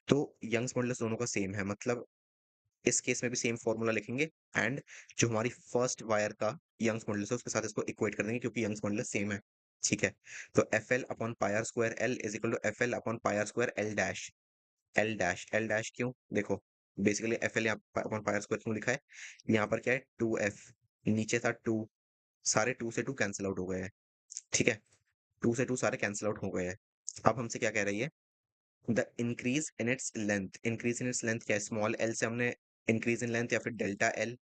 तो यंग्स मॉडुलस दोनों का सेम है, मतलब इस केस में भी सेम फॉर्मूला लिखेंगे, एंड जो हमारी फर्स्ट वायर का यंग्स मॉडुलस है उसके साथ इसको इक्वेट कर देंगे क्योंकि यंग्स मॉडुलस सेम है। ठीक है, तो F L upon pi R square L is equal to F L upon pi R square L dash. L dash, L dash क्यों, देखो बेसिकली एफ एल यहाँ अपॉन पाई आर स्क्वायर क्यों लिखा है, यहाँ पर क्या है, टू एफ, नीचे था टू, सारे टू से टू कैंसिल आउट हो गए हैं। ठीक है, टू से टू सारे कैंसिल आउट हो गए हैं। अब हमसे क्या कह रही है, the increase in its length, increase in its length क्या है, स्मॉल एल से हमने इंक्रीज इन लेंथ या फिर डेल्टा एल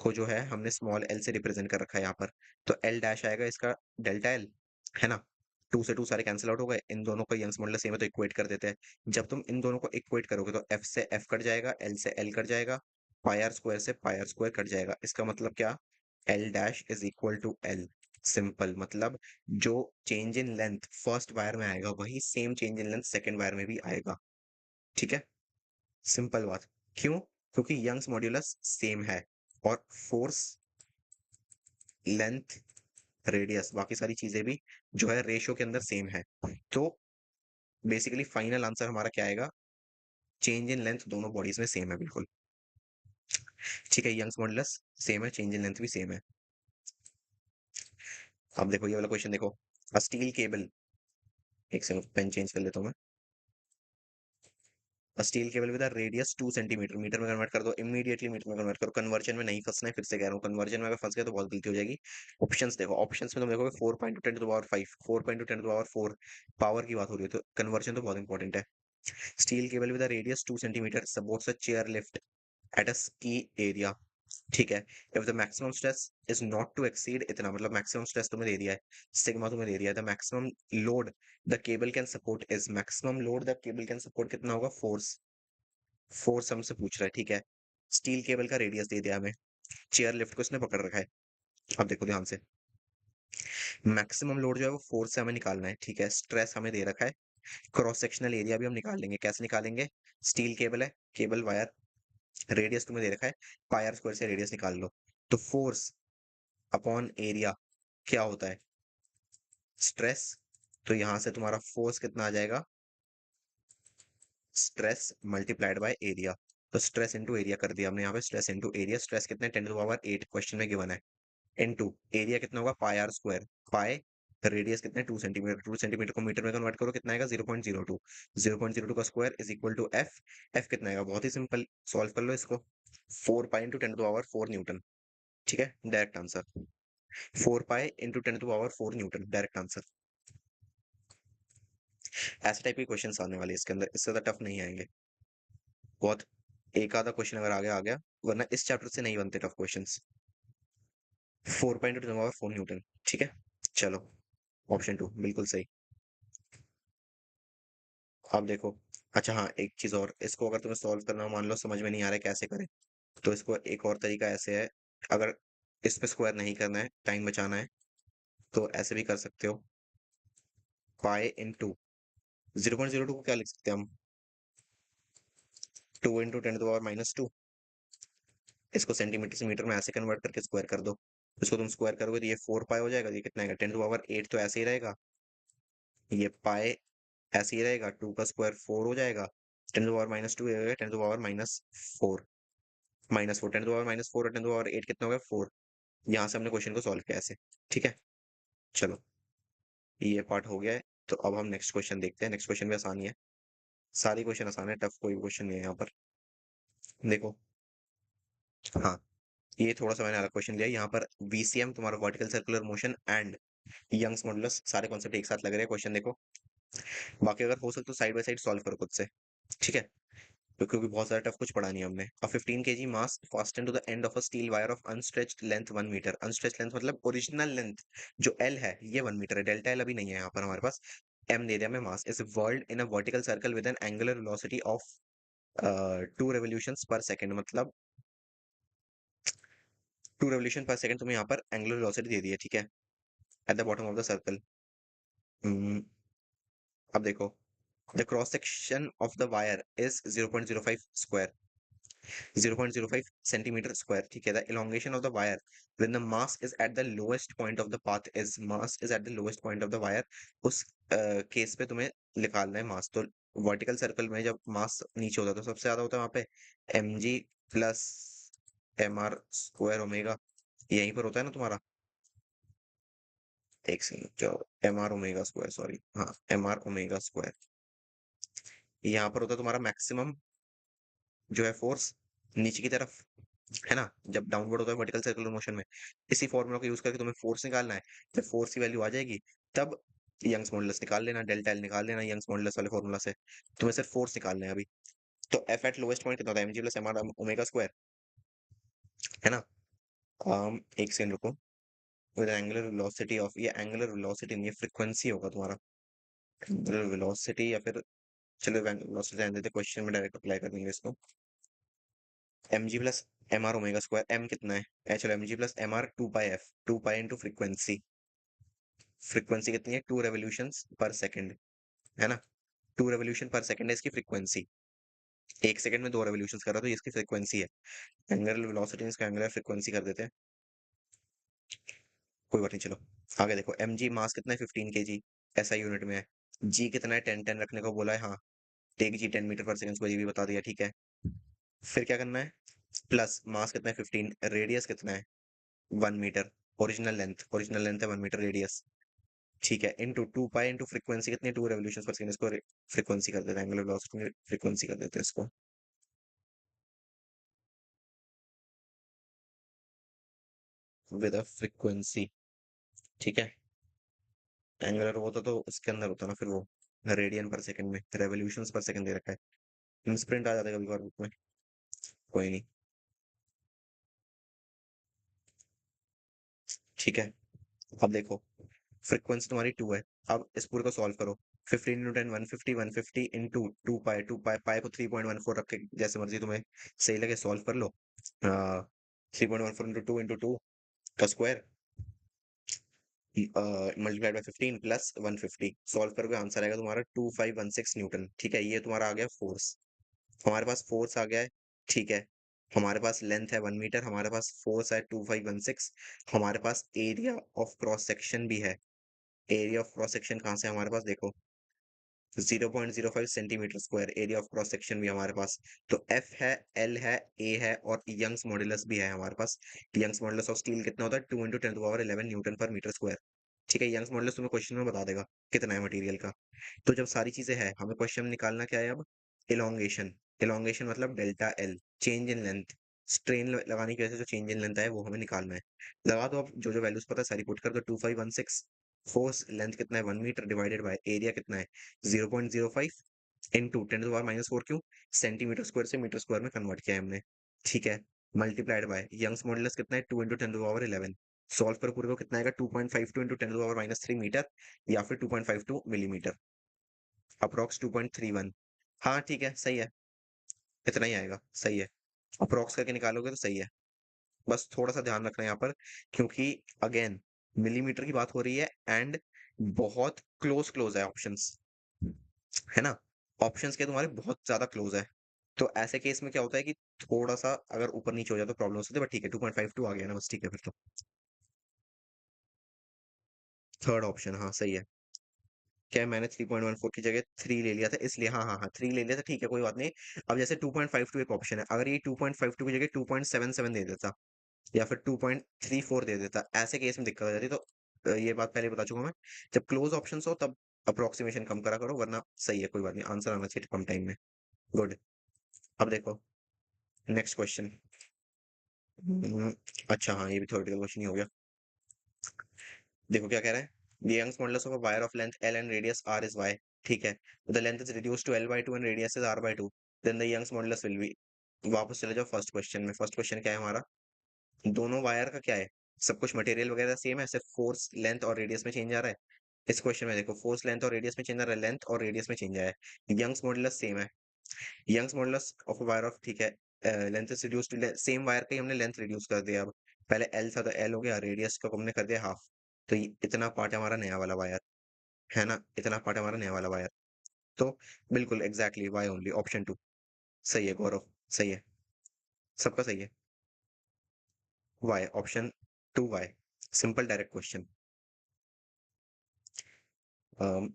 को जो है हमने स्मॉल एल से रिप्रेजेंट कर रखा है यहाँ पर, तो एल डैश आएगा इसका डेल्टा एल, है ना। टू से टू सारे कैंसिल आउट हो गए, इन दोनों का यंग्स मॉडुलस सेम है तो इक्वेट कर देते हैं। जब तुम इन दोनों को इक्वेट करोगे तो एफ से एफ कट जाएगा, एल से एल कट जाएगा, पाई आर स्क्वायर से पाई आर स्क्वायर कट जाएगा। इसका मतलब क्या, L dash is equal to L. Simple, मतलब जो change in length first wire में आएगा वही same change in length second wire में भी आएगा। ठीक है, सिंपल बात। क्यों, क्योंकि यंग्स मॉड्यूलस सेम है और फोर्स, लेंथ, रेडियस, बाकी सारी चीजें भी जो है रेशियो के अंदर सेम है। तो बेसिकली फाइनल आंसर हमारा क्या आएगा, चेंज इन लेंथ दोनों बॉडीज में सेम है बिल्कुल। ठीक है, यंग्स मॉडुलस सेम है, चेंज इन लेंथ भी सेम है। अब देखो ये वाला क्वेश्चन देखो, अ स्टील केबल, एक सेकंड पेन चेंज कर लेता हूँ मैं। Steel cable with radius 2 centimetre, metre में कन्वर्ट कर दो, इमीडिएटली मीटर में कन्वर्ट करो, कन्वर्जन में नहीं फंसना है, फिर से कह रहा हूँ कन्वर्जन में अगर फंस गया तो बहुत गलती हो जाएगी। ऑप्शंस देखो, ऑप्शंस में तुम देखोगे 4.10 to the power 5, 4.10 to the power 4, power की बात हो रही है तो कन्वर्जन तो बहुत इंपॉर्टेंट है। Steel cable with radius 2 centimetre supports a chair lift at a ski area. ठीक है, if the maximum stress is not to exceed इतना, मतलब मैक्सिमम स्ट्रेस तुम्हें दे दिया है, सिग्मा तुम्हें दे दिया है, the maximum load the cable can support is, maximum load the cable can support कितना होगा, फोर्स, फोर्स हमसे पूछ रहा है। ठीक है, स्टील केबल का रेडियस दे दिया हमें, चेयर लिफ्ट को इसने पकड़ रखा है। अब देखो ध्यान से, मैक्सिमम लोड जो है वो फोर्स से हमें निकालना है। ठीक है, स्ट्रेस हमें दे रखा है, क्रॉस सेक्शनल एरिया भी हम निकाल लेंगे, कैसे निकालेंगे, स्टील केबल है, केबल वायर, रेडियस तुम्हें दे रखा है, पाई आर स्क्वायर से रेडियस निकाल लो। तो फोर्स अपॉन एरिया क्या होता है, स्ट्रेस, तो यहां से तुम्हारा फोर्स कितना आ जाएगा, स्ट्रेस मल्टीप्लाइड बाय एरिया। तो स्ट्रेस इंटू एरिया कर दिया हमने यहाँ पे, स्ट्रेस इंटू एरिया, स्ट्रेस कितने 10 टू पावर 8 क्वेश्चन में गिवन है, इनटू एरिया कितना होगा pi R square, pi radius कितने 2 सेंटीमीटर, 2 सेंटीमीटर को मीटर में कन्वर्ट करो कितना आएगा 0.02, 0.02 का square is equal to F, F कितना आएगा, बहुत ही सिंपल, सॉल्व कर लो इसको, 4 pi into 10 to power 4 newton. ठीक है, direct answer, 4 pi into 10 to power 4 newton, direct answer. ऐसे टाइप के क्वेश्चन आने वाले इसके अंदर, इससे ज्यादा टफ नहीं आएंगे, बहुत एक आधा क्वेश्चन अगर आगे आ गया, वरना इस चैप्टर से नहीं बनते tough questions. 4 pi into 10 to power 4 newton. ठीक है, चलो ऑप्शन टू बिल्कुल सही। अब देखो, अच्छा हाँ एक चीज और, इसको अगर तुम्हें सॉल्व करना हो, मान लो समझ में नहीं आ रहा है कैसे करें, तो इसको एक और तरीका ऐसे है, अगर इस पे स्क्वायर नहीं करना है, टाइम बचाना है, तो ऐसे भी कर सकते हो, पाई इंटू 0.02 को क्या लिख सकते हैं हम, 2 इंटू 10 टू पावर -2, इसको सेंटीमीटर से मीटर में ऐसे कन्वर्ट करके स्क्वायर कर दो, इसको तुम स्क्वायर करोगे तो ये 4 पाई हो जाएगा, ये कितना आएगा 10 टू पावर 8, तो ऐसे ही रहेगा, ये पाई ऐसे ही रहेगा, 2 का स्क्वायर 4 हो जाएगा, 10 टू पावर -2 हो जाएगा 10 टू पावर -4, -4, 10 टू पावर -4 और 10 टू पावर 8 कितना हो गया 4। यहाँ से हमने क्वेश्चन को सॉल्व किया ऐसे। ठीक है, चलो ये पार्ट हो गया है, तो अब हम नेक्स्ट क्वेश्चन देखते हैं, नेक्स्ट क्वेश्चन भी आसान ही है, सारी क्वेश्चन आसान है, टफ कोई क्वेश्चन नहीं है यहाँ पर। देखो, हाँ ये थोड़ा सा मैंने अलग क्वेश्चन लिया है। यहाँ पर वीसीएम तुम्हारा vertical circular motion and Young's modulus, सारे कॉन्सेप्ट एक साथ लग रहे हैं, क्वेश्चन देखो, बाकी अगर हो सके तो साइड बाय साइड सॉल्व करो खुद से। ठीक है, क्योंकि बहुत ज्यादा टफ कुछ पढ़ा नहीं हमने। A 15 kg mass fasten to the end of a steel wire of unstretched length 1 metre, unstretched length मतलब ओरिजिनल लेंथ जो एल है ये 1 मीटर है, डेल्टा एल अभी नहीं है यहाँ पर हमारे पास, एम दे दिया हमें, mass is world in a vertical circle with N angular velocity of 2 revolutions पर सेकंड, मतलब 2 रेवोल्यूशन पर सेकंड तुम्हें यहाँ पर एंगुलर वेलोसिटी दे दी है। ठीक है, eight the bottom of the circle. अब देखो, the cross section of the wire is 0.05 square, 0.05 centimetre square, ठीक है। The elongation of the wire when the mass is at the lowest point of the path is mass is at the lowest point of the wire, उस case पे तुम्हें निकालना है मास। तो vertical circle में जब मास नीचे होता है तो सबसे ज्यादा होता है वहां पे mg plus mr square omega, यहीं पर होता है ना तुम्हारा। एक सेकंड, जो mr ओमेगा स्क्वायर, सॉरी, हाँ, mr ओमेगा स्क्वायर, यहाँ पर होता है तुम्हारा मैक्सिमम जो है फोर्स नीचे की तरफ, है ना, जब डाउनवर्ड होता है वर्टिकल सर्कुलर मोशन में। इसी फॉर्मूला को यूज करके तुम्हें फोर्स निकालना है। जब फोर्स की वैल्यू आ जाएगी तब यंग्स मॉडुलस निकाल लेना, डेल्टा एल निकाल लेना यंग्स मॉडुलस वाले फॉर्मूला से। तुम्हें सिर्फ फोर्स निकालना है अभी। तो एफ एट लोवेस्ट पॉइंट कितना होता है, MG plus M R omega square, है ना। एक सेकंड रुको। विद एंगुलर वेलोसिटी ऑफ, ये एंगुलर वेलोसिटी नहीं है, फ्रीक्वेंसी होगा तुम्हारा। एंगुलर वेलोसिटी या फिर, चलो वेलोसिटी रहने देते, क्वेश्चन में डायरेक्ट अप्लाई कर देंगे इसको। M G plus M R omega square, M कितना है, चलो M G plus M R two pi F, two pi into frequency. Frequency कितनी है, 2 रेवोल्यूशंस पर सेकंड, है ना। 2 रेवोल्यूशन पर सेकंड है इसकी फ्रीक्वेंसी। 1 सेकंड में 2 रेवोल्यूशंस कर रहा, तो ये इसकी फ्रीक्वेंसी है। एंगुलर वेलोसिटी इसका एंगुलर फ्रीक्वेंसी कर देते हैं, कोई बात नहीं। चलो आगे देखो, एम जी मास कितना है, 15 kg, ऐसा यूनिट में है। जी कितना है, 10 10 रखने को बोला है, हाँ। टेक जी 10 मीटर पर सेकंड को, ये भी बता दिया, ठीक है। फिर क्या करना है, प्लस मास कितना है 15, रेडियस कितना है 1 मीटर, ओरिजिनल लेंथ है 1 मीटर रेडियस, ठीक है। इंटू 2 पाई इंटू फ्रीक्वेंसी कितनी, 2 रेवोल्यूशन पर सेकंड, इसको फ्रीक्वेंसी कर देते हैं, एंगुलर वेलोसिटी में फ्रीक्वेंसी कर देते हैं इसको, विद अ फ्रीक्वेंसी, ठीक है। एंगुलर होता तो उसके अंदर होता ना फिर वो, रेडियन पर सेकंड में, रेवोल्यूशंस पर सेकंड दे रखा है, स्प्रिंट आ जाता है कभी कभार बुक में, कोई नहीं, ठीक है। अब देखो, फ्रीक्वेंसी तुम्हारी 2 है। अब इस पूरे को सॉल्व करो। 15 × 10 150, 150 इंटू 2 पाई, 2 पाई, पाई को 3.14 रख के जैसे मर्जी तुम्हें सही लगे सॉल्व कर लो। 3.14 इंटू 2 का square, multiplied by 15 plus 150, solve करोगे आंसर आएगा तुम्हारा 2516 न्यूटन, ठीक है। ये तुम्हारा आ गया फोर्स, हमारे पास फोर्स आ गया है, ठीक है। हमारे पास लेंथ है 1 मीटर, हमारे पास फोर्स है 2516, हमारे पास एरिया ऑफ क्रॉस सेक्शन भी है। एरिया ऑफ क्रॉस सेक्शन कहाँ से है हमारे पास, देखो 0.05 centimetre square area of cross section भी हमारे पास। तो एफ है, एल है, ए है और यंग्स मॉडुलस भी है हमारे पास। यंग्स मॉडुलस ऑफ स्टील कितना होता है, 2 × 10⁻11 न्यूटन पर मीटर स्क्वायर, ठीक है। यंग्स मॉडुलस तुम्हें क्वेश्चन में बता देगा कितना है मटेरियल का। तो जब सारी चीजें हैं, हमें क्वेश्चन में निकालना क्या है अब, इलोंगेशन। इलोंगेशन मतलब delta L, change in length, strain लगाने की वजह से जो चेंज इन लेंथ है वो हमें निकालना है। लगा दो, अब जो जो वैल्यूज पता है सारी पुट कर दो। 2516, फोर्स लेंथ कितना है 1 मीटर, डिवाइडेड बाय एरिया कितना है 0.05 इंटू 10⁻⁴ क्यों, सेंटीमीटर स्क्वायर से मीटर स्क्वायर में कन्वर्ट किया है हमने, ठीक है। मल्टीप्लाइड बाय यंग्स मॉडुलस कितना है 2 × 10⁻11, सॉल्व कर पूरे को कितना आएगा 2.52 इंटू 10⁻³ मीटर, या फिर 2.52 मिलीमीटर, अप्रोक्स 2.31। हाँ ठीक है, सही है, इतना ही आएगा, सही है। अप्रोक्स करके निकालोगे तो सही है। बस थोड़ा सा ध्यान रखना यहाँ पर, क्योंकि अगेन मिलीमीटर की बात हो रही है एंड बहुत क्लोज क्लोज है ऑप्शंस, है ना। ऑप्शंस के तुम्हारे बहुत ज्यादा क्लोज है। तो ऐसे केस में क्या होता है कि थोड़ा सा अगर ऊपर नीचे हो जाए तो प्रॉब्लम हो सकती है, बट ठीक है 2.52 आ गया ना, बस ठीक है फिर तो। थर्ड ऑप्शन, हाँ सही है। क्या है, मैंने 3.14 की जगह 3 ले लिया था इसलिए, हाँ हाँ हाँ 3 ले लिया था, ठीक है कोई बात नहीं। अब जैसे 2.52 एक ऑप्शन है, अगर ये 2.52 की जगह 2.77 दे देता या फिर 2.34 दे देता, ऐसे केस में दिक्कत हो जाती। तो ये बात पहले बता चुका मैं, जब क्लोज ऑप्शन हो तब अप्रोक्सीमेशन कम करा करो, वरना सही है, कोई बात नहीं, आंसर आना चाहिए कम टाइम में। गुड। अब देखो नेक्स्ट क्वेश्चन। अच्छा हाँ, ये भी थ्योरेटिकल क्वेश्चन ही हो गया। देखो क्या कह रहा है, the Young's modulus of a wire of length L and radius R is Y, ठीक है। The length is reduced to L/2 and radius is R/2, then the Young's modulus will be। वापस चले जाओ फर्स्ट क्वेश्चन में। First question क्या है हमारा, दोनों वायर का क्या है, सब कुछ मटेरियल वगैरह सेम है, सिर्फ फोर्स लेंथ और रेडियस में चेंज आ रहा है। इस क्वेश्चन में देखो फोर्स लेंथ और रेडियस में चेंज आ रहा है, लेंथ और रेडियस में चेंज आया है, यंग्स मॉडुलस सेम है। Young's modulus of a wire of, ठीक है, length is reduce to, same wire का ही हमने लेंथ रिड्यूस कर दिया। अब पहले एल था तो एल हो गया, रेडियस को हमने कर दिया हाफ। तो इतना पार्ट है हमारा नया वाला वायर, है ना, इतना पार्ट है हमारा नया वाला वायर। तो बिल्कुल एग्जैक्टली वाई ओनली, ऑप्शन 2 सही है गौरव, सही है। सबका सही है। Y, option two Y. Simple direct question.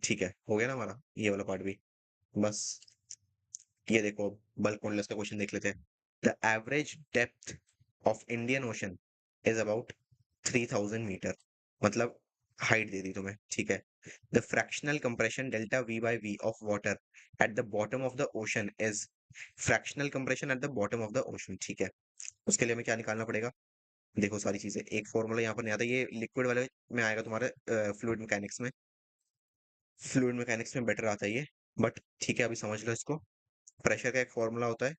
ठीक है, हो गया ना हमारा ये वाला पार्ट भी। बस ये देखो, बल्क मॉडुलस का क्वेश्चन देख लेते हैं। The average depth of Indian Ocean is about 3000 metre. मतलब हाइट दे दी तुम्हें, ठीक है। The fractional compression delta V by V of water at the bottom of the ocean is. Fractional compression at the bottom of the ocean, ठीक है। उसके लिए हमें क्या निकालना पड़ेगा? देखो सारी चीजें, एक फॉर्मूला यहाँ पर नहीं आता, ये लिक्विड वाले में आएगा तुम्हारे फ्लूइड मैकेनिक्स में। फ्लूइड मैकेनिक्स में बेटर आता है ये, बट ठीक है, अभी समझ लो इसको। प्रेशर का एक फॉर्मूला होता है,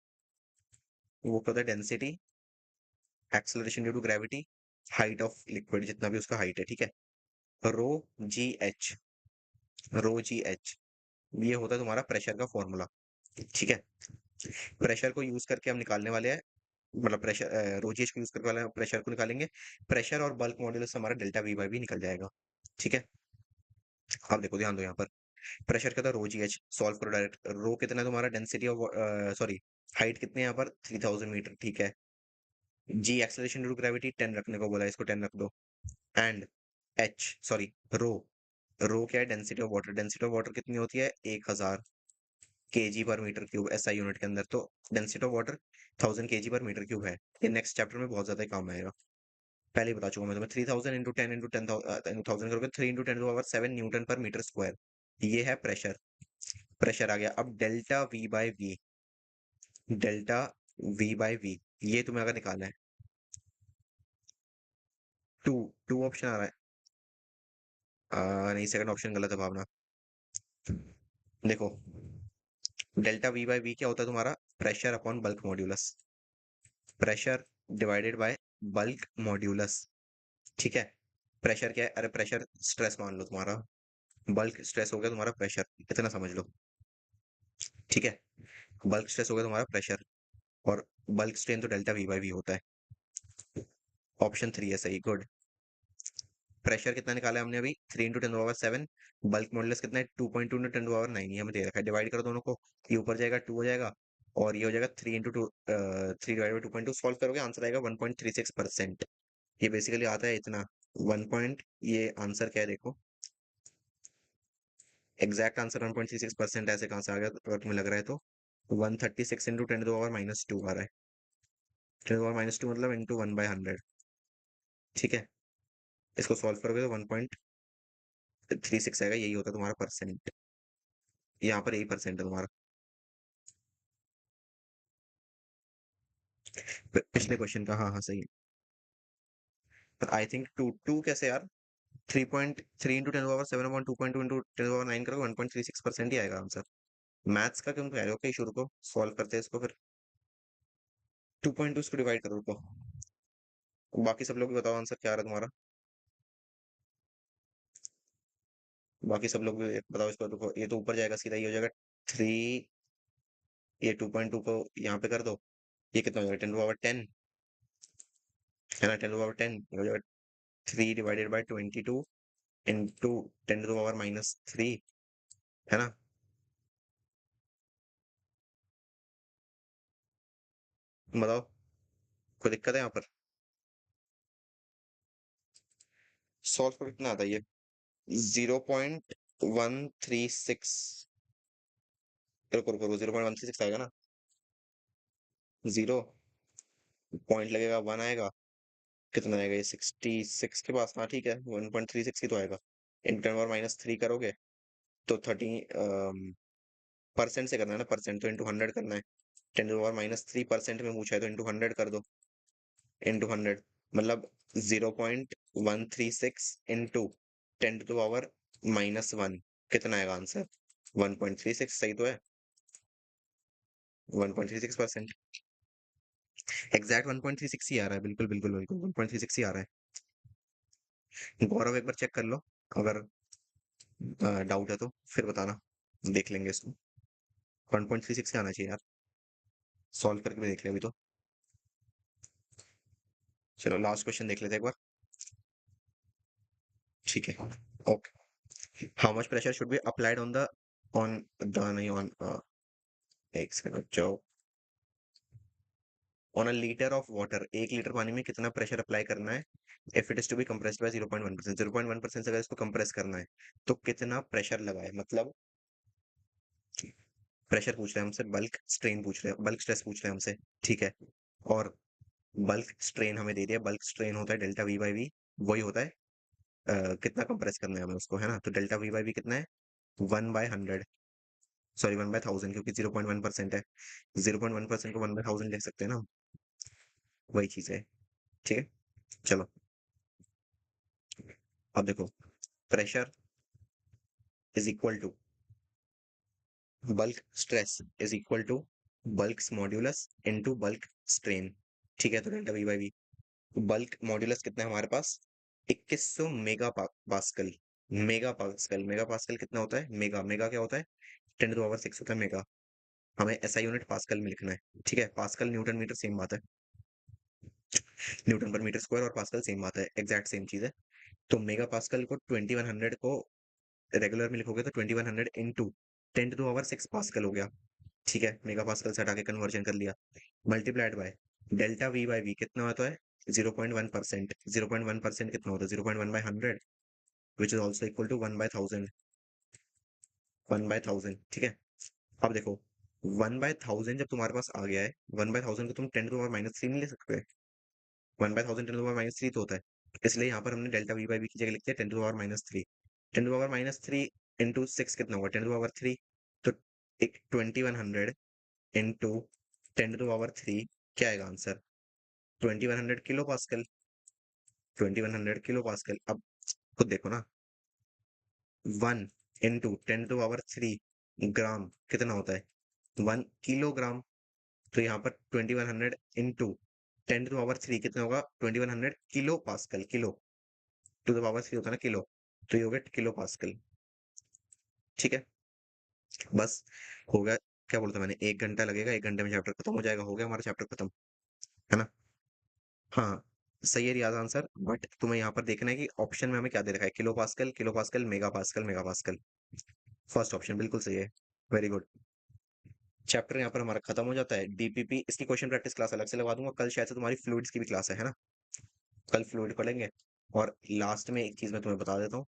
वो क्या होता है? Density, acceleration due to gravity, height of liquid, जितना भी उसका हाइट है, ठीक है। रो जी एच, रो जी एच, ये होता है तुम्हारा प्रेशर का फॉर्मूला, ठीक है। प्रेशर को यूज करके हम निकालने वाले हैं, मतलब प्रेशर रो जी एच को यूज करके वाले प्रेशर को निकालेंगे। प्रेशर और बल्क मॉड्यूलस हमारा डेल्टा वी बाई भी निकल जाएगा, ठीक है। अब देखो, ध्यान दो यहाँ पर। प्रेशर क्या था? रो जी एच। सॉल्व करो डायरेक्ट। रो कितना है तुम्हारा? डेंसिटी ऑफ, सॉरी, हाइट कितनी है यहाँ पर? 3000 मीटर, ठीक है। जी एक्सेलरेशन ड्यू टू ग्रेविटी 10 रखने को बोला है, इसको 10 रख दो। एंड एच, सॉरी, रो, रो क्या है? Density of water. Density of water कितनी होती है? 1000 केजी पर मीटर क्यूब, एसआई यूनिट के अंदर। तो डेंसिटी ऑफ वाटर 1000 केजी पर मीटर क्यूब है। ये नेक्स्ट चैप्टर में बहुत ज्यादा काम आएगा, पहले ही बता चुका मैं तुम्हें। 3000 इंटू 10 इंटू 10,000 करोगे, 3 into 10 to the power 7 newton पर मीटर स्क्वायर। ये है प्रेशर। प्रेशर आ गया। अब delta V by V, delta V by V, ये तुम्हें अगर निकालना है। टू, टू ऑप्शन आ रहा है। नहीं, सेकंड ऑप्शन गलत है भावना। देखो, डेल्टा वी बाई वी क्या होता है तुम्हारा? Pressure upon bulk modulus. Pressure divided by bulk modulus, ठीक है। प्रेशर क्या है? अरे प्रेशर स्ट्रेस मान लो तुम्हारा, बल्क स्ट्रेस हो गया तुम्हारा प्रेशर, इतना समझ लो, ठीक है। बल्क स्ट्रेस हो गया तुम्हारा प्रेशर, और बल्क स्ट्रेन तो डेल्टा वी बाई वी होता है। ऑप्शन थ्री है सही, गुड। प्रेशर कितना निकाला है हमने अभी? 3 × 10 to the power 7। Bulk modulus कितना है? 2.2 × 10 to the power 9, ये हमें दे रखा है। डिवाइड करो दोनों को, ये ऊपर जाएगा 2 हो जाएगा, और ये हो जाएगा 3 × 2, 3/2.2। सॉल्व करोगे आंसर आएगा 1.36%। ये बेसिकली आता है इतना, 1 पॉइंट, ये आंसर क्या है देखो। एग्जैक्ट आंसर 1.36% ऐसे कहाँ से आ गया अगर तुम्हें लग रहा है तो? 136 इंटू 10 to the power -2 आ रहा है। 10 to the power -2 मतलब इंटू 1/100, ठीक है। इसको सॉल्व करोगे तो 1.36 आएगा, यही होता है तुम्हारा परसेंट। यहाँ पर यही परसेंट है तुम्हारा। पिछले क्वेश्चन का, हाँ हाँ सही है। पर आई थिंक टू टू कैसे यार? 3.3 into 10 to the power 7/2.2 into 10 to the power 9 करोगे, 1.36% ही आएगा आंसर। मैथ्स का क्यों कह रहे हो? कहीं शुरू को सॉल्व करते हैं इसको फिर। 2.2 इसको डिवाइड करो, रुको। बाकी सब लोग भी बताओ आंसर क्या आ रहा है तुम्हारा। बाकी सब लोग भी बताओ इसको, रुको। ये तो ऊपर जाएगा सीधा, ये हो जाएगा 3। ये 2.2 को यहाँ पे कर दो, ये कितना हो जाएगा? 10 to the power 10, है ना? 10 to the power 10 हो जाएगा 3/22 इंटू 10 to the power -3, है ना? बताओ, कोई दिक्कत है यहाँ पर? सॉल्व को कितना आता है ये? 0.136। रुको रुको रुको, 0.136 आएगा ना? जीरो, पॉइंट लगेगा 1 आएगा, कितना आएगा ये? 66 के पास, हाँ ठीक है, 1.36 ही तो आएगा। इंटू 10 to the power -3 करोगे तो 30 परसेंट से करना है ना, परसेंट तो इंटू 100 करना है। 10 to the power -3% में पूछा है तो इंटू 100 कर दो, इंटू 100, मतलब 0.136 इंटू 10 to the power -1, कितना आएगा आंसर? 1.36, सही तो है? 1.36%। एग्जैक्ट 1.36 ही आ रहा है, बिल्कुल बिल्कुल बिल्कुल 1.36 ही आ रहा है। गौरव एक बार चेक कर लो, अगर डाउट है तो फिर बताना, देख लेंगे इसको। 1.36 आना चाहिए यार, सॉल्व करके भी देख ले अभी तो। चलो लास्ट क्वेश्चन देख लेते हैं एक बार, ठीक है। Okay, how much pressure should be applied on the नहीं ऑन, एक सेकंड जाओ। On a litre of water, 1 litre पानी में कितना प्रेशर अप्लाई करना है if it is to be compressed by 0.1%, 0.1% अगर इसको कंप्रेस करना है तो कितना प्रेशर लगाए, मतलब प्रेशर पूछ रहे हैं हमसे, बल्क स्ट्रेन पूछ रहे हैं, बल्क स्ट्रेस पूछ रहे हैं हमसे, ठीक है। और बल्क स्ट्रेन हमें दे दिया, बल्क स्ट्रेन होता है डेल्टा वी बाई वी, वही होता है कितना कंप्रेस करना है हमें उसको, है ना। तो डेल्टा वी बाई वी कितना है, 1/100, सॉरी 1/1000, क्योंकि 0.1% है, 0.1% को 1/1000 लिख सकते हैं ना हम, वही चीज है, ठीक है। चलो अब देखो, pressure is equal to bulk stress is equal to bulk modulus into bulk strain, ठीक है। तो delta V by V, bulk modulus कितना है हमारे पास, 2100 पास्कल, मेगा पास्कल कितना होता है, मेगा, मेगा क्या होता है, 10⁻⁶ होता है मेगा। हमें ऐसा यूनिट पास्कल में लिखना है, ठीक है। पास्कल न्यूटन मीटर सेम बात है, न्यूटन पर मीटर स्क्वायर और पास्कल सेम बात है, एग्जैक्ट सेम चीज है। तो मेगा पास्कल को 2100 को रेगुलर में लिखोगे तो 2100 इंटू 10⁻⁶ पास्कल हो गया, ठीक है। मेगा पास्कल से हटा के कन्वर्जन कर लिया, multiplied by delta V by V कितना होता है, 0.1%, 0.1% कितना होता है, 0.1/100, which is also equal to 1/1000, 1/1000, ठीक है। अब देखो 1/1000 जब तुम्हारे पास आ गया है, 1/1000 को तुम 10⁻³ नहीं ले सकते, 1/1000 10⁻³ तो होता है, इसलिए यहाँ पर हमने डेल्टा वी बाई वी की जगह लिख दिया 10⁻³, 10⁻³ इंटू 6 कितना होगा, 10⁻3, तो एक 2100 इंटू 10⁻3 क्या आएगा answer, 2100 kilo pascal, 2100 kilo pascal. अब खुद देखो ना, 1 इंटू 10⁻³ ग्राम कितना होता है, 1 किलोग्राम। तो यहाँ पर 2100 इंटू 10⁻³ कितना होगा, 2100 kilo pascal, kilo to the power 3 होता है ना किलो, तो ये हो गया किलो पास्कल, ठीक है। बस हो गया, क्या बोलता मैंने, 1 घंटा लगेगा, 1 घंटे में चैप्टर खत्म हो जाएगा, हो गया हमारा चैप्टर खत्म, है ना। हाँ, सही है रियाज आंसर, बट तुम्हें यहाँ पर देखना है कि ऑप्शन में हमें क्या दे रखा है, kilo pascal, kilo pascal, mega pascal, mega pascal. First option बिल्कुल सही है, वेरी गुड। चैप्टर यहाँ पर हमारा खत्म हो जाता है। डीपीपी, इसकी क्वेश्चन प्रैक्टिस क्लास अलग से लगवा दूंगा, कल शायद से तुम्हारी फ्लूइड्स की भी क्लास है ना, कल फ्लूइड पढ़ेंगे। और लास्ट में एक चीज मैं तुम्हें बता देता हूँ,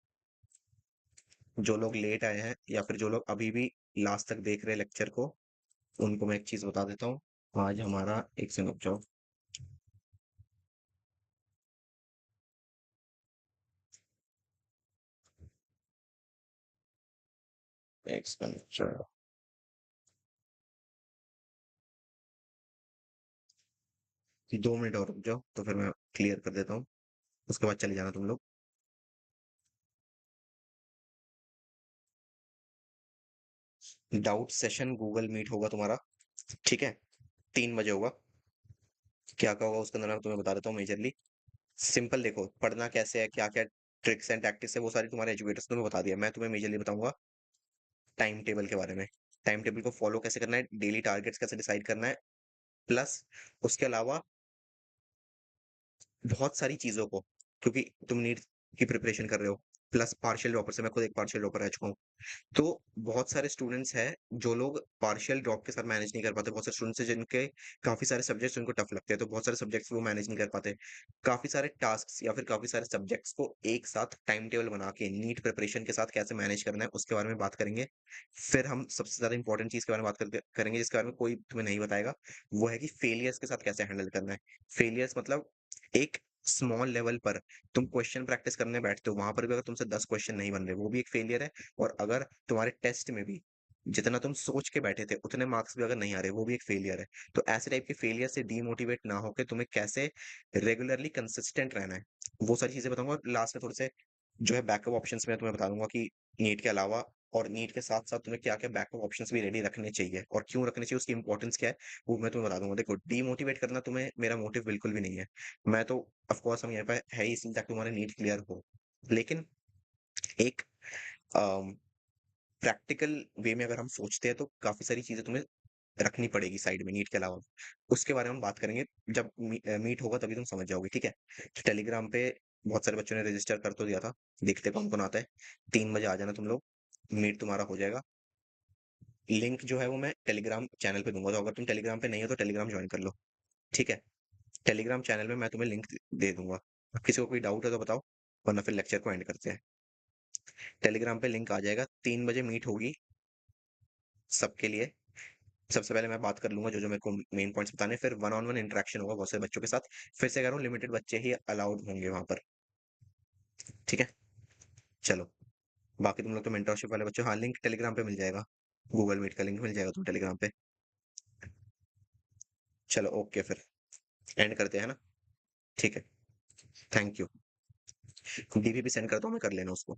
जो लोग लेट आए हैं या फिर जो लोग अभी भी लास्ट तक देख रहे हैं लेक्चर को, उनको मैं एक चीज बता देता हूँ। आज हमारा, एक सेकंड रुक जाओ, एक सेकंड रुक जाओ, 2 मिनट और रुक जाओ, तो फिर मैं क्लियर कर देता हूँ, उसके बाद चले जाना तुम लोग। डाउट सेशन गूगल मीट होगा तुम्हारा, ठीक है, 3 बजे होगा। क्या क्या होगा उसके अंदर मैं तुम्हें बता देता हूँ मेजरली। सिंपल देखो, पढ़ना कैसे है, क्या क्या ट्रिक्स एंड टैक्टिक्स है, वो सारी तुम्हारे एजुकेटर्स ने तुम्हें बता दिया, मैं तुम्हें मेजरली बताऊंगा टाइम टेबल के बारे में। टाइम टेबल को फॉलो कैसे करना है, डेली टारगेट्स कैसे डिसाइड करना है, प्लस उसके अलावा बहुत सारी चीजों को, क्योंकि तुम नीट की प्रिपरेशन कर रहे हो, प्लस पार्शियल ड्रॉपर से, मैं खुद एक पार्शियल ड्रॉपर रह चुका हूँ। तो बहुत सारे स्टूडेंट्स हैं जो लोग पार्शियल ड्रॉप के साथ मैनेज नहीं कर पाते, बहुत सारे स्टूडेंट्स हैं जिनके काफी सारे सब्जेक्ट्स उनको टफ लगते हैं, तो बहुत सारे सब्जेक्ट्स वो मैनेज नहीं कर पाते। काफी सारे टास्क या फिर काफी सारे सब्जेक्ट्स को एक साथ टाइम टेबल बना के नीट प्रिपरेशन के साथ कैसे मैनेज करना है उसके बारे में बात करेंगे। फिर हम सबसे ज्यादा इंपॉर्टेंट चीज के बारे में बात करेंगे जिसके बारे में कोई तुम्हें नहीं बताएगा, वो है कि फेलियर्स के साथ कैसे हैंडल करना है। फेलियर्स मतलब एक स्मॉल लेवल पर तुम क्वेश्चन प्रैक्टिस करने बैठते हो, वहां पर भी अगर तुमसे 10 क्वेश्चन नहीं बन रहे, वो भी एक फेलियर है। और अगर तुम्हारे टेस्ट में भी जितना तुम सोच के बैठे थे उतने मार्क्स भी अगर नहीं आ रहे, वो भी एक फेलियर है। तो ऐसे टाइप के फेलियर से डीमोटिवेट ना होकर तुम्हें कैसे रेगुलरली कंसिस्टेंट रहना है, वो सारी चीजें बताऊंगा। और लास्ट में थोड़े से जो है बैकअप ऑप्शंस में तुम्हें बता दूंगा कि नीट के अलावा और नीट के साथ साथ तुम्हें क्या क्या बैकअप ऑप्शंस भी रेडी रखने चाहिए और क्यों रखने चाहिए, उसकी इंपॉर्टेंस क्या है, वो मैं तुम्हें बता दूंगा। देखो, डीमोटिवेट करना तुम्हें मेरा मोटिव बिल्कुल भी नहीं है। मैं तो ऑफ कोर्स हम यहाँ पे है ही इसलिए ताकि तुम्हारा नीट क्लियर हो, लेकिन एक प्रैक्टिकल वे में अगर हम सोचते हैं तो काफी सारी चीजें तुम्हें रखनी पड़ेगी साइड में नीट के अलावा। उसके बारे में हम बात करेंगे जब मीट होगा, तभी तुम समझ जाओगे, ठीक है। तो टेलीग्राम पे बहुत सारे बच्चों ने रजिस्टर कर तो दिया था, देखते कौन कौन आता है। 3 बजे आ जाना तुम लोग, मीट तुम्हारा हो जाएगा। लिंक जो है वो मैं टेलीग्राम चैनल पे दूंगा, तो अगर तुम टेलीग्राम पे नहीं हो तो टेलीग्राम ज्वाइन कर लो, ठीक है? टेलीग्राम चैनल में मैं तुम्हें लिंक दे दूँगा। किसी को कोई डाउट है तो बताओ, वरना फिर लेक्चर को एंड करते हैं। टेलीग्राम पे लिंक आ जाएगा, 3 बजे मीट होगी सबके लिए। सबसे पहले मैं बात कर लूँगा जो-जो मेरे को मेन पॉइंट्स बताने हैं, फिर वन ऑन वन इंटरेक्शन होगा बहुत सारे बच्चों के साथ। फिर से कह रहा हूँ लिमिटेड बच्चे ही अलाउड होंगे वहाँ पर, ठीक है? चलो, बाकी तुम लोग तो मेंटरशिप वाले बच्चे हो, हाँ, लिंक टेलीग्राम पे मिल जाएगा। गूगल मीट का लिंक मिल जाएगा तुम्हें टेलीग्राम पे। चलो ओके फिर, एंड करते हैं ना? ठीक है, थैंक यू। डीपीपी सेंड करता हूँ मैं, कर लेना उसको।